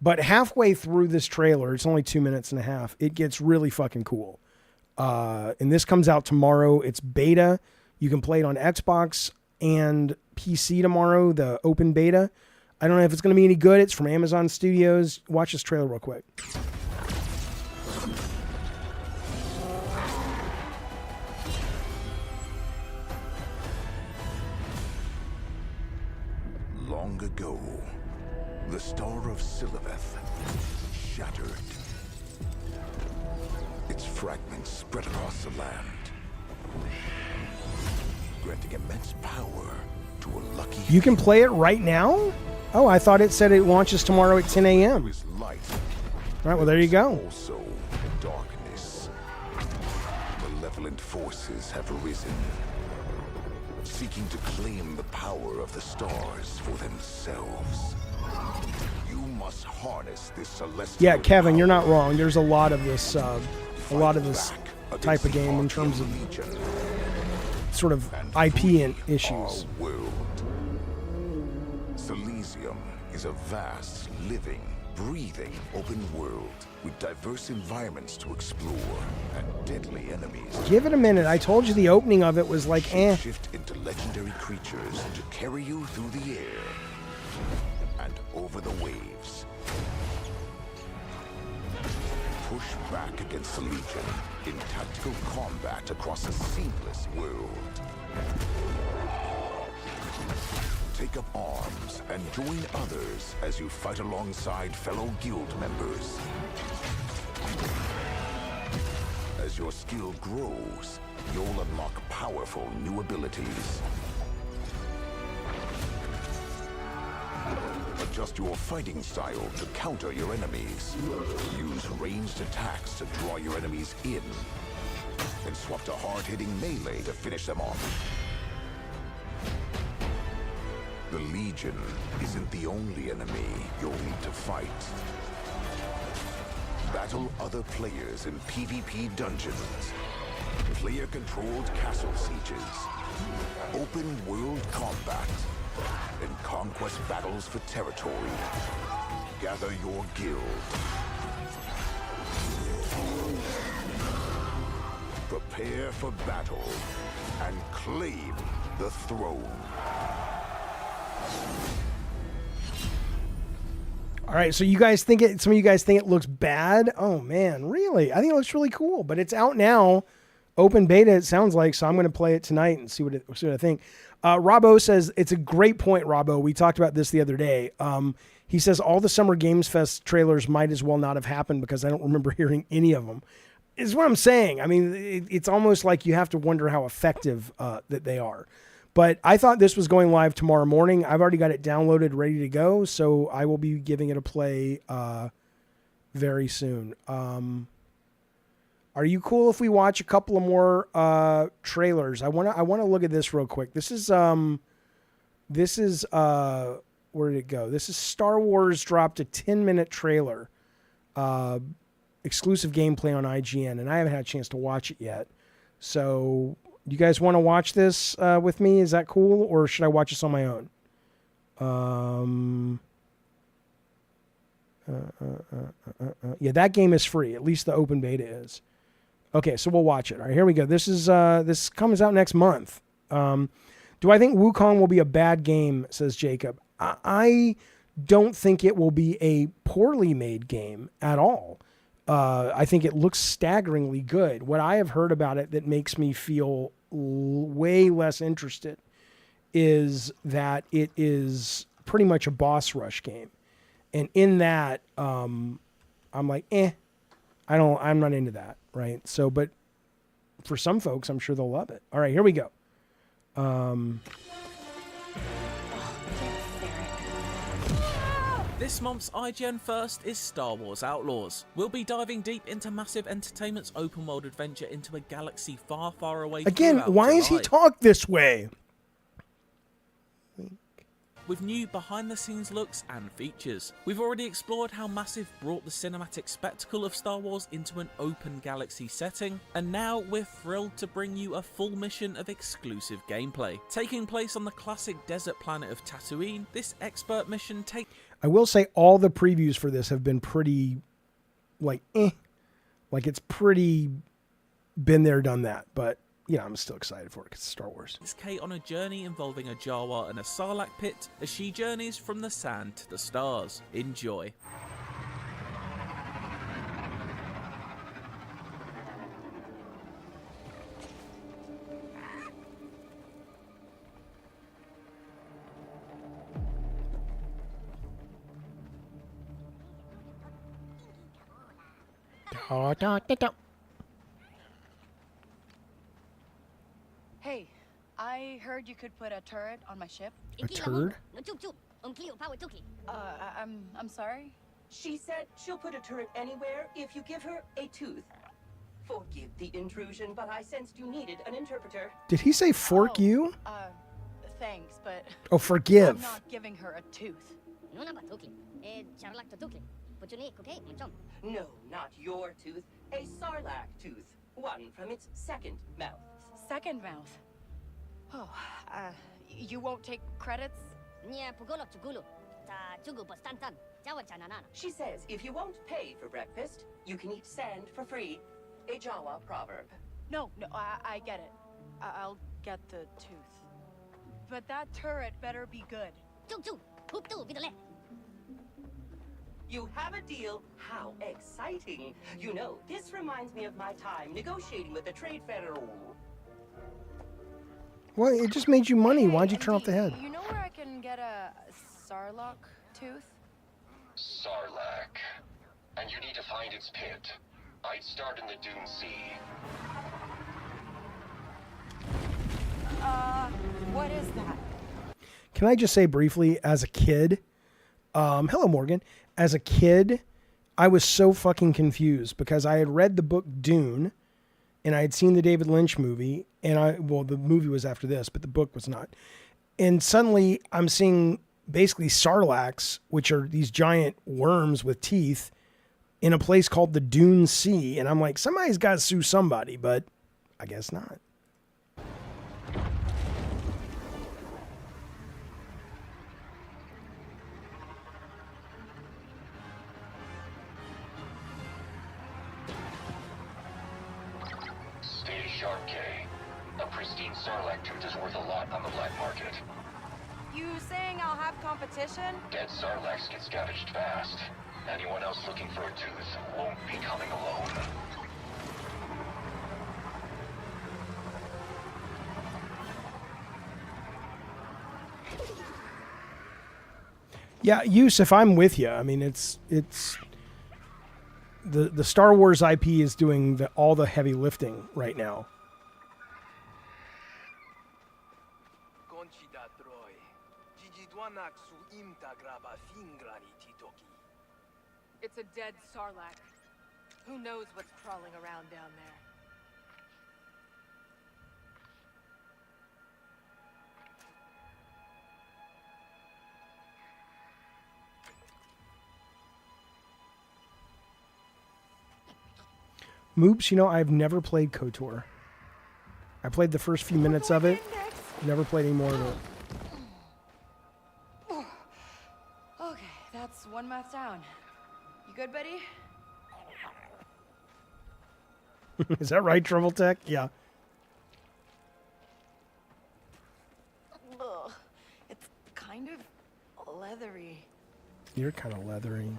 But halfway through this trailer, it's only 2 minutes and a half, it gets really fucking cool. And this comes out tomorrow. It's beta. You can play it on Xbox and PC tomorrow, the open beta. I don't know if it's going to be any good. It's from Amazon Studios. Watch this trailer real quick. Long ago, the star of Siliveth shattered. Its fragments spread across the land, granting immense power to a lucky... You can play it right now? Oh, I thought it said it launches tomorrow at 10 a.m. Light. All right, well, there you go. Also, darkness. Malevolent forces have arisen, seeking to claim the power of the stars for themselves. You must harness this celestial... Yeah, Kevin, you're not power. wrong. There's a lot of this type of game in terms of sort of IP issues. Silesium is a vast, living, breathing open world with diverse environments to explore and deadly enemies. Give it a minute. I told you the opening of it was like, eh. Shift into legendary creatures to carry you through the air and over the waves. Push back against the Legion in tactical combat across a seamless world. Take up arms and join others as you fight alongside fellow guild members. As your skill grows, you'll unlock powerful new abilities. Adjust your fighting style to counter your enemies. Use ranged attacks to draw your enemies in, and swap to hard-hitting melee to finish them off. The Legion isn't the only enemy you'll need to fight. Battle other players in PvP dungeons, player-controlled castle sieges, open world combat, and conquest battles for territory. Gather your guild. Prepare for battle and claim the throne. All right, so some of you guys think it looks bad? Oh man, really? I think it looks really cool, but it's out now. Open beta, it sounds like, so I'm going to play it tonight and see what I think. Robbo says, it's a great point, Robbo. We talked about this the other day. He says, all the Summer Games Fest trailers might as well not have happened because I don't remember hearing any of them. Is what I'm saying. I mean, it's almost like you have to wonder how effective that they are. But I thought this was going live tomorrow morning. I've already got it downloaded, ready to go, so I will be giving it a play very soon. Are you cool if we watch a couple of more trailers? I want to look at this real quick. This is where did it go? This is Star Wars dropped a 10-minute trailer, exclusive gameplay on IGN, and I haven't had a chance to watch it yet. So, you guys want to watch this with me? Is that cool, or should I watch this on my own? Yeah, that game is free. At least the open beta is. Okay, so we'll watch it. All right, here we go. This comes out next month. Do I think Wukong will be a bad game, says Jacob. I don't think it will be a poorly made game at all. I think it looks staggeringly good. What I have heard about it that makes me feel way less interested is that it is pretty much a boss rush game. And in that, I'm like, I'm not into that, right? So, but for some folks, I'm sure they'll love it. All right, here we go. This month's IGN First is Star Wars Outlaws. We'll be diving deep into Massive Entertainment's open world adventure into a galaxy far, far away. Again, why is he talk this way? With new behind-the-scenes looks and features. We've already explored how Massive brought the cinematic spectacle of Star Wars into an open galaxy setting, and now we're thrilled to bring you a full mission of exclusive gameplay. Taking place on the classic desert planet of Tatooine, this expert mission takes... I will say all the previews for this have been pretty, like it's pretty been there, done that, but yeah, I'm still excited for it because it's Star Wars. It's Kate on a journey involving a Jawa and a Sarlacc pit as she journeys from the sand to the stars. Enjoy. Hey, I heard you could put a turret on my ship. A turd? I'm sorry? She said she'll put a turret anywhere if you give her a tooth. Forgive the intrusion, but I sensed you needed an interpreter. Did he say fork you? Thanks, but Oh, forgive. I'm not giving her a tooth. No, not your tooth. A sarlacc tooth. One from its second mouth. Second mouth. Oh, you won't take credits? She says if you won't pay for breakfast, you can eat sand for free. A Jawa proverb. No, I get it. I'll get the tooth. But that turret better be good. You have a deal? How exciting. You know, this reminds me of my time negotiating with the Trade Federal. Well, it just made you money. Why'd you turn off the head? You know where I can get a sarlacc tooth? Sarlacc. And you need to find its pit. I'd start in the Dune Sea. What is that? Can I just say briefly, as a kid, hello, Morgan. As a kid, I was so fucking confused because I had read the book Dune and I had seen the David Lynch movie, and the movie was after this, but the book was not. And suddenly I'm seeing basically sarlaccs, which are these giant worms with teeth, in a place called the Dune Sea. And I'm like, somebody's got to sue somebody, but I guess not. Stay sharp, Kay. A pristine sarlacc tooth is worth a lot on the black market. You saying I'll have competition? Dead sarlaccs get scavenged fast. Anyone else looking for a tooth won't be coming alone. Yeah, Yusuf, I'm with you. I mean, it's the Star Wars IP is doing all the heavy lifting right now. It's a dead sarlacc. Who knows what's crawling around down there? Moops, you know, I've never played KOTOR. I played the first few minutes of it. Never played any more of it. Okay, that's one math down. You good, buddy? Is that right, Trouble Tech? Yeah. Ugh, it's kind of leathery. You're kind of leathery.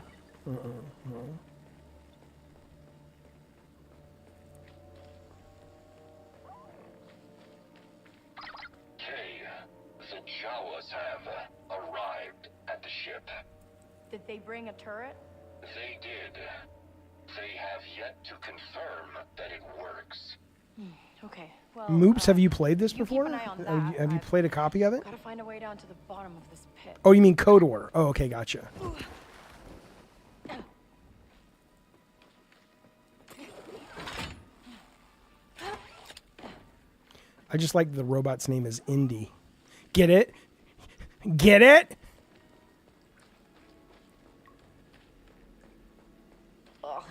Kay, the Jawas have arrived at the ship. Did they bring a turret? They did. They have yet to confirm that it works. Okay, well... Moops, have you played this you keep before? an eye on Have you that. played a copy of it? Gotta find a way down to the bottom of this pit. Oh, you mean KOTOR. Oh, okay, gotcha. I just like the robot's name is Indy. Get it? Get it? Ugh,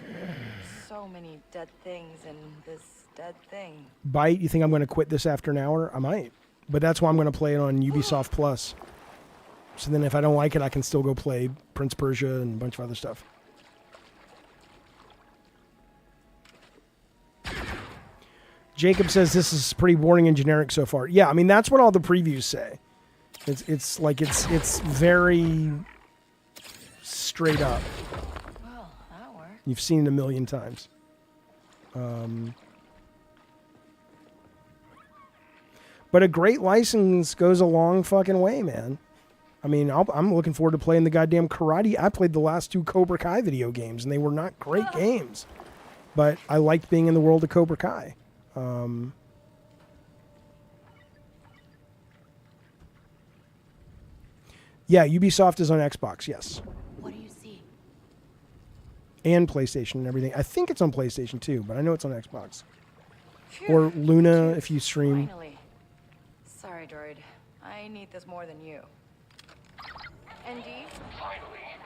so many dead things in this dead thing. Bite, you think I'm going to quit this after an hour? I might. But that's why I'm going to play it on Ubisoft Plus. So then if I don't like it, I can still go play Prince Persia and a bunch of other stuff. Jacob says this is pretty boring and generic so far. Yeah, I mean that's what all the previews say. It's like it's very straight up. Well, that worked. You've seen it a million times. But a great license goes a long fucking way, man. I mean, I'm looking forward to playing the goddamn karate. I played the last 2 Cobra Kai video games, and they were not great games. But I liked being in the world of Cobra Kai. Yeah, Ubisoft is on Xbox, yes. What do you see? And PlayStation and everything. I think it's on PlayStation too, but I know it's on Xbox. Phew. Or Luna if you stream. Finally. Sorry, droid. I need this more than you. ND? Finally.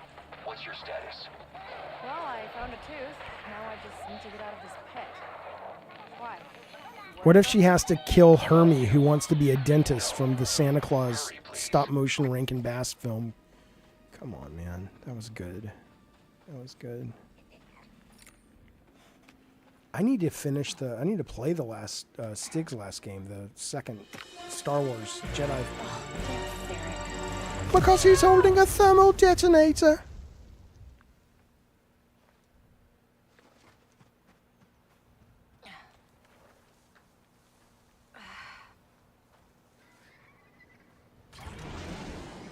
What's your status? Well, I found a tooth. Now I just need to get out of this pit. Why? What if she has to kill Hermie, who wants to be a dentist from the Santa Claus stop-motion Rankin Bass film? Come on, man. That was good. That was good. I need to finish the... I need to play the last... Stig's last game, the second Star Wars Jedi. Because he's holding a thermal detonator.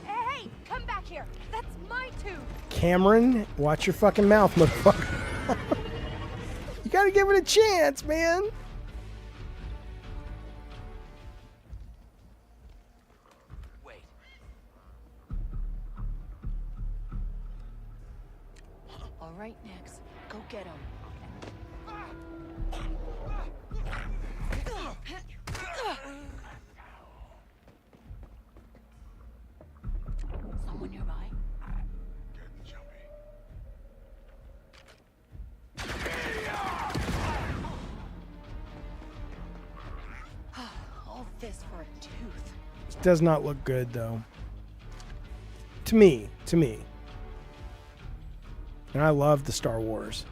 Hey, come back here. That's my tooth. Cameron, watch your fucking mouth, motherfucker. You gotta give it a chance, man. Wait. All right, Nix. Go get him. Someone nearby? All this for a tooth. It does not look good, though. To me. And I love the Star Wars.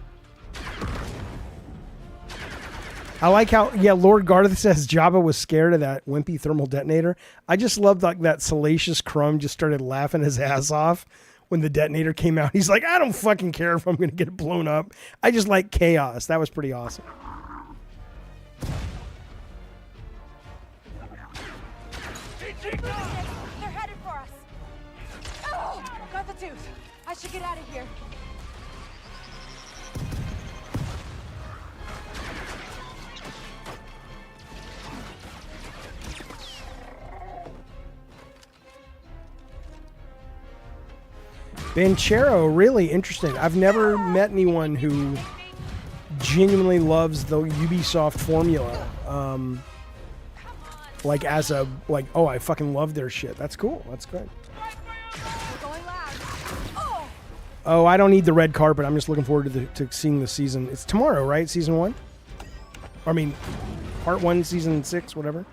I like how, yeah, Lord Garth says Jabba was scared of that wimpy thermal detonator. I just loved like that Salacious Crumb just started laughing his ass off when the detonator came out. He's like, I don't fucking care if I'm going to get blown up. I just like chaos. That was pretty awesome. They're headed for us. Oh, got the tooth. I should get out of here. Banchero, really interesting. I've never met anyone who genuinely loves the Ubisoft formula. Like as a, like, oh, I fucking love their shit. That's cool. That's good. Going loud. Oh, I don't need the red carpet. I'm just looking forward to seeing the season. It's tomorrow, right? Season 1? I mean, part 1, season 6, whatever.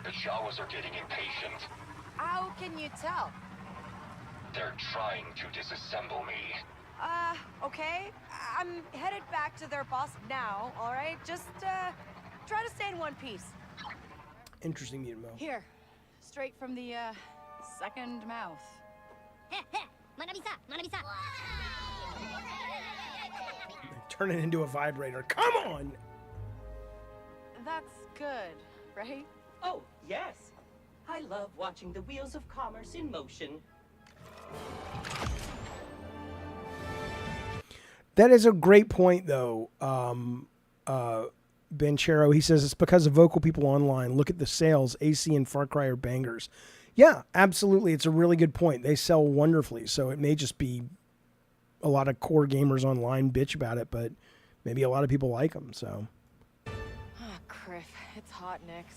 The Jawas are getting impatient. How can you tell? They're trying to disassemble me. Okay. I'm headed back to their boss now, alright? Just, try to stay in one piece. Interesting mutant mode. Here. Straight from the, second mouth. Turn it into a vibrator. Come on! That's good, right? Oh, yes. I love watching the wheels of commerce in motion. That is a great point, though. Ben Chero, he says it's because of vocal people online. Look at the sales. AC and Far Cry are bangers. Yeah, absolutely. It's a really good point. They sell wonderfully. So it may just be a lot of core gamers online bitch about it, but maybe a lot of people like them. So. Ah, Criff. It's hot, Nix.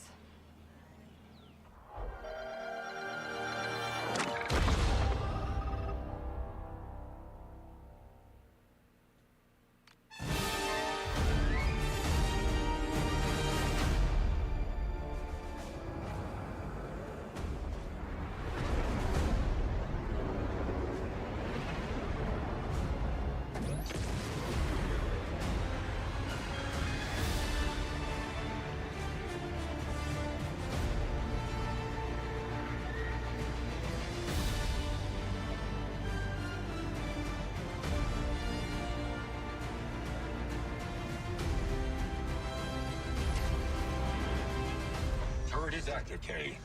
Turret is active, Kay.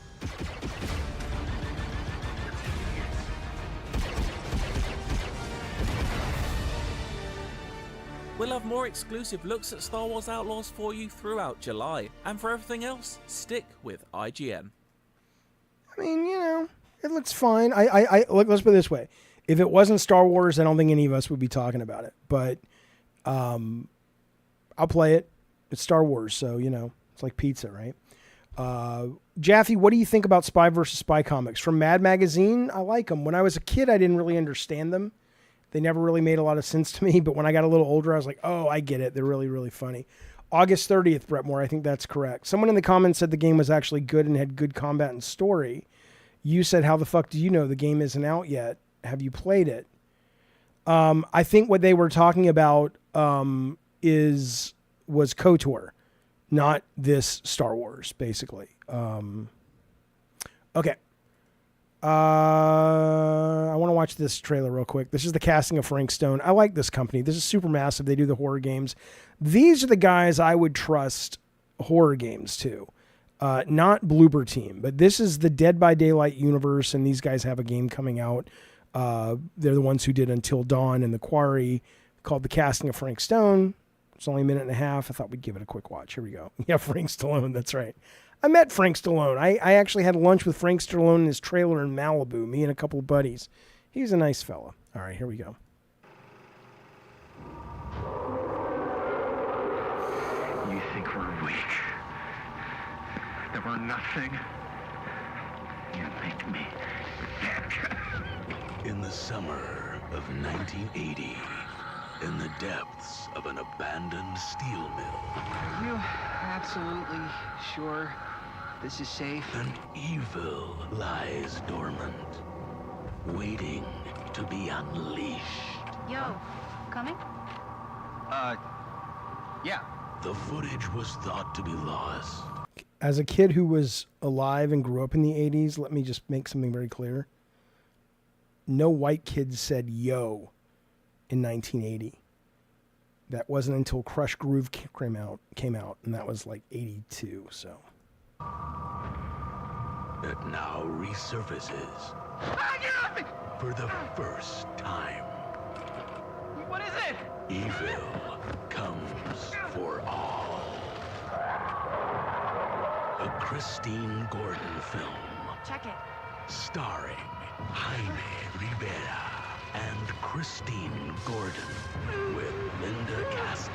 We'll have more exclusive looks at Star Wars Outlaws for you throughout July, and for everything else, stick with IGN. I mean, you know, it looks fine. Look, let's put it this way. If it wasn't Star Wars, I don't think any of us would be talking about it. But I'll play it. It's Star Wars, so, you know, it's like pizza, right? Jaffe, what do you think about Spy vs. Spy comics? From Mad Magazine, I like them. When I was a kid, I didn't really understand them. They never really made a lot of sense to me. But when I got a little older, I was like, oh, I get it. They're really, really funny. August 30th, Brett Moore, I think that's correct. Someone in the comments said the game was actually good and had good combat and story. You said, how the fuck do you know the game isn't out yet? Have you played it? I think what they were talking about was KOTOR, not this Star Wars, basically. Okay. I want to watch this trailer real quick. This is the casting of Frank Stone. I like this company. This is Supermassive. They do the horror games. These are the guys I would trust horror games to. Not Bloober Team, but this is the Dead by Daylight universe, and these guys have a game coming out. They're the ones who did Until Dawn and The Quarry, called The Casting of Frank Stone. It's only a minute and a half. I thought we'd give it a quick watch. Here we go. Yeah, Frank Stallone. That's right. I met Frank Stallone. I actually had lunch with Frank Stallone in his trailer in Malibu, me and a couple of buddies. He's a nice fella. All right, here we go. You think we're weak? That we're nothing? You make me sick. In the summer of 1980, in the depths of an abandoned steel mill, Are you absolutely sure this is safe? an evil lies dormant, waiting to be unleashed. Yo, coming? Yeah. The footage was thought to be lost. As a kid who was alive and grew up in the 80s, let me just make something very clear. No white kids said yo in 1980. That wasn't until Crush Groove came out, and that was like 82, so. It now resurfaces for the first time. What is it? Evil comes for all. A Christine Gordon film Check it. starring Jaime Rivera and Christine Gordon with Linda Casca,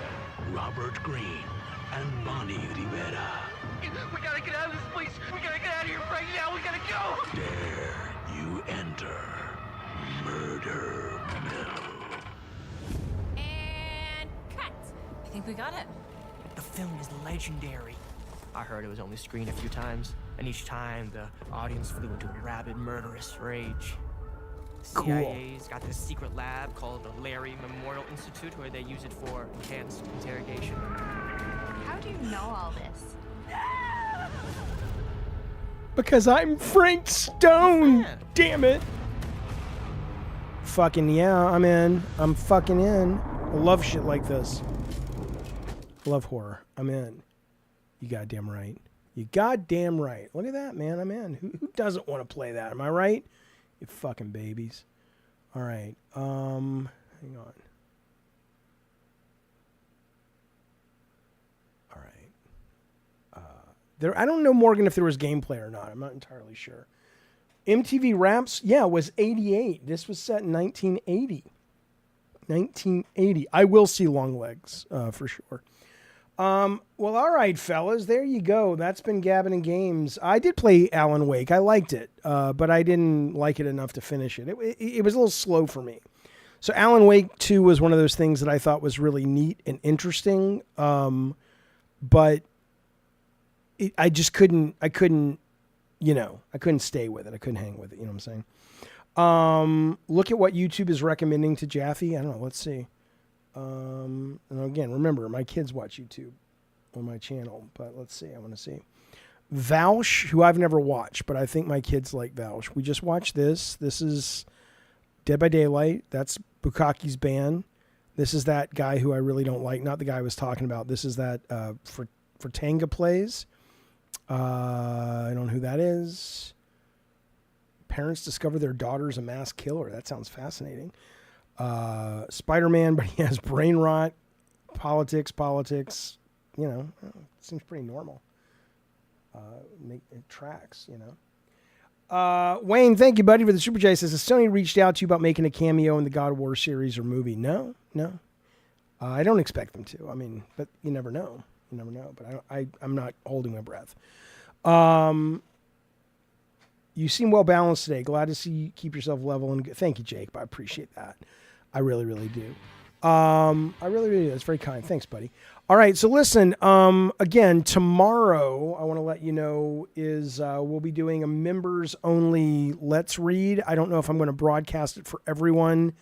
Robert Greene, and Bonnie Rivera. We gotta get out of this place. We gotta get out of here right now. We gotta go. Dare you enter Murder Mill? And cut. I think we got it. The film is legendary. I heard it was only screened a few times, and each time the audience flew into a rabid, murderous rage. Cool. CIA's got this secret lab called the Larry Memorial Institute where they use it for enhanced interrogation. How do you know all this? Because I'm Frank Stone. Damn it. Fucking yeah, I'm in. I'm fucking in. I love shit like this. I love horror. I'm in. You goddamn right. You goddamn right. Look at that, man. I'm in. Who doesn't want to play that? Am I right? You fucking babies. All right. Hang on. All right. I don't know, Morgan, if there was gameplay or not. I'm not entirely sure. MTV Raps, yeah, was 88. This was set in 1980. 1980. I will see long legs, for sure. Well, all right, fellas, there you go. That's been Gabbin' and Games. I did play Alan Wake. I liked it, but I didn't like it enough to finish it. It was a little slow for me. So Alan Wake 2 was one of those things that I thought was really neat and interesting, but I just couldn't, I couldn't stay with it. I couldn't hang with it. You know what I'm saying? Look at what YouTube is recommending to Jaffe. I don't know. Let's see. And again, remember, my kids watch YouTube on my channel, but let's see. I want to see. Vaush, who I've never watched, but I think my kids like Vaush. We just watched this. This is Dead by Daylight. That's Bukkake's band. This is that guy who I really don't like. Not the guy I was talking about. This is that Fortanga plays. I don't know who that is. Parents discover their daughter's a mass killer. That sounds fascinating. Spider-Man, but he has brain rot. Politics. You know, seems pretty normal. It tracks, you know. Wayne, thank you, buddy, for the Super J. Says, has Sony reached out to you about making a cameo in the God of War series or movie? No. I don't expect them to. I mean, but you never know. But I'm not holding my breath. You seem well balanced today. Glad to see you keep yourself level and good. Thank you, Jake. I appreciate that. I really, really do. I really, really do. That's very kind. Thanks, buddy. All right. So listen, again, tomorrow, I want to let you know is, we'll be doing a members only Let's Read. I don't know if I'm going to broadcast it for everyone,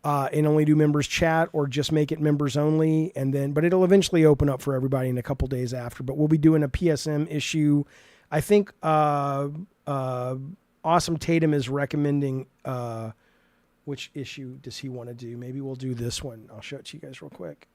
and only do members chat or just make it members only. But it'll eventually open up for everybody in a couple days after, but we'll be doing a PSM issue. I think, Awesome Tatum is recommending, which issue does he want to do? Maybe we'll do this one. I'll show it to you guys real quick.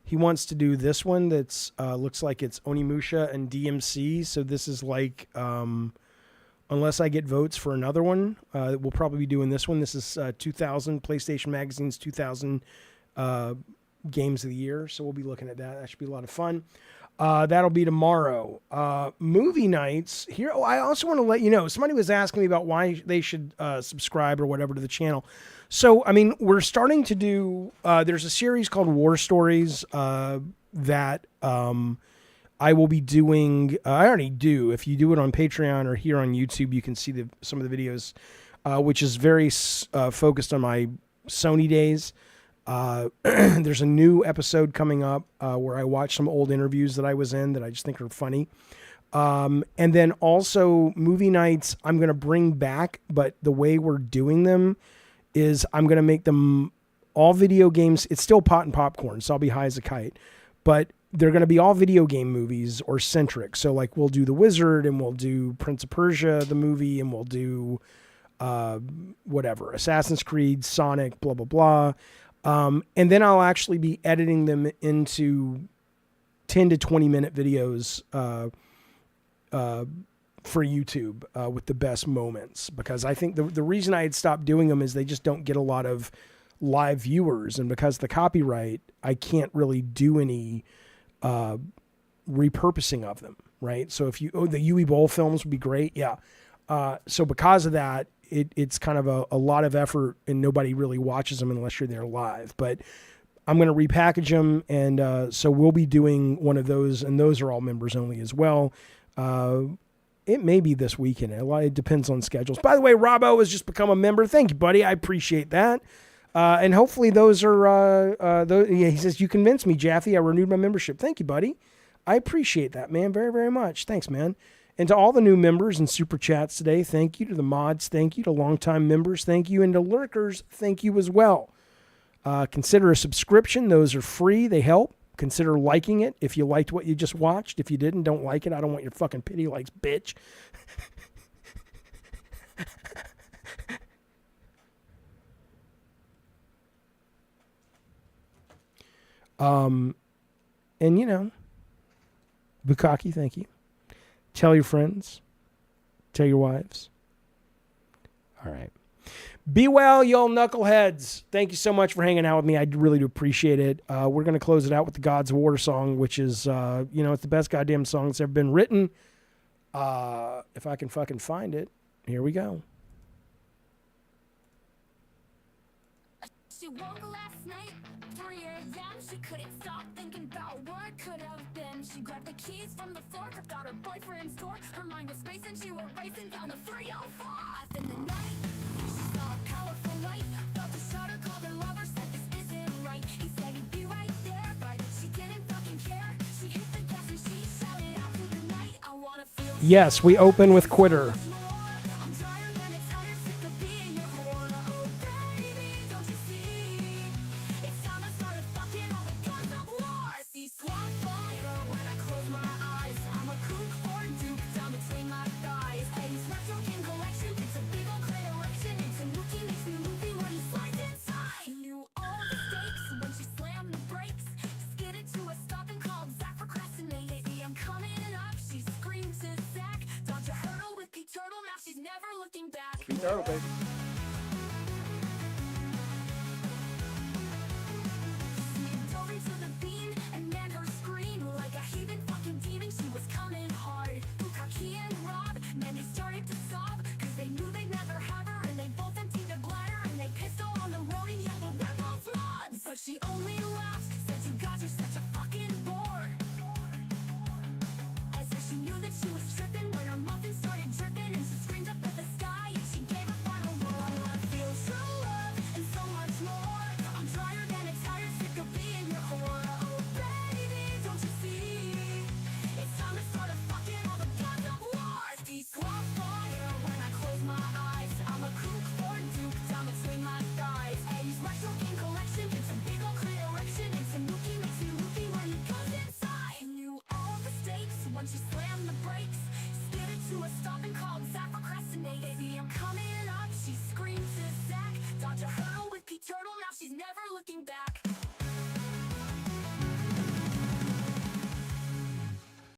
He wants to do this one that's looks like it's Onimusha and DMC. So this is like, unless I get votes for another one, we'll probably be doing this one. This is 2000 PlayStation Magazine's 2000 games of the year. So we'll be looking at that. That should be a lot of fun. That'll be tomorrow. Movie nights here. Oh, I also want to let you know, somebody was asking me about why they should subscribe or whatever to the channel. So, I mean, we're starting to do, there's a series called War Stories that I will be doing. I already do. If you do it on Patreon or here on YouTube, you can see some of the videos, which is very focused on my Sony days. There's a new episode coming up where I watch some old interviews that I was in that I just think are funny. And then also movie nights I'm going to bring back, but the way we're doing them is I'm going to make them all video games. It's still pot and popcorn, so I'll be high as a kite, but they're going to be all video game movies or centric. So like we'll do The Wizard and we'll do Prince of Persia, the movie, and we'll do whatever, Assassin's Creed, Sonic, blah, blah, blah. And then I'll actually be editing them into 10 to 20 minute videos for YouTube with the best moments, because I think the reason I had stopped doing them is they just don't get a lot of live viewers, and because the copyright, I can't really do any repurposing of them, right? So if the Yui Bowl films would be great, yeah. So because of that, it's kind of a lot of effort, and nobody really watches them unless you're there live. But I'm going to repackage them, and so we'll be doing one of those, and those are all members only as well. It may be this weekend. It depends on schedules. By the way, Robbo has just become a member. Thank you, buddy. I appreciate that. And hopefully those are, he says, you convinced me, Jaffe. I renewed my membership. Thank you, buddy. I appreciate that, man, very, very much. Thanks, man. And to all the new members and super chats today, thank you. To the mods, thank you. To longtime members, thank you. And to lurkers, thank you as well. Consider a subscription. Those are free. They help. Consider liking it if you liked what you just watched. If you didn't, don't like it. I don't want your fucking pity likes, bitch. And you know, Bukaki, thank you. Tell your friends. Tell your wives. All right. Be well, y'all knuckleheads. Thank you so much for hanging out with me. I really do appreciate it. We're going to close it out with the Gods of War song, which is, it's the best goddamn song that's ever been written. If I can fucking find it. Here we go. She woke last night, 3 a.m. She couldn't stop thinking about what could have been. She grabbed the keys from the floor, crept out her boyfriend's door. Her mind was racing, she was racing down the 305. In the night, she saw a powerful light. Felt a shudder, called her lover, said this isn't right. He said he'd be right there, but she didn't fucking care. She hit the gas and she shouted out through the night, I wanna feel. Yes, we open with Quitter. She's never looking back. Turtle, baby.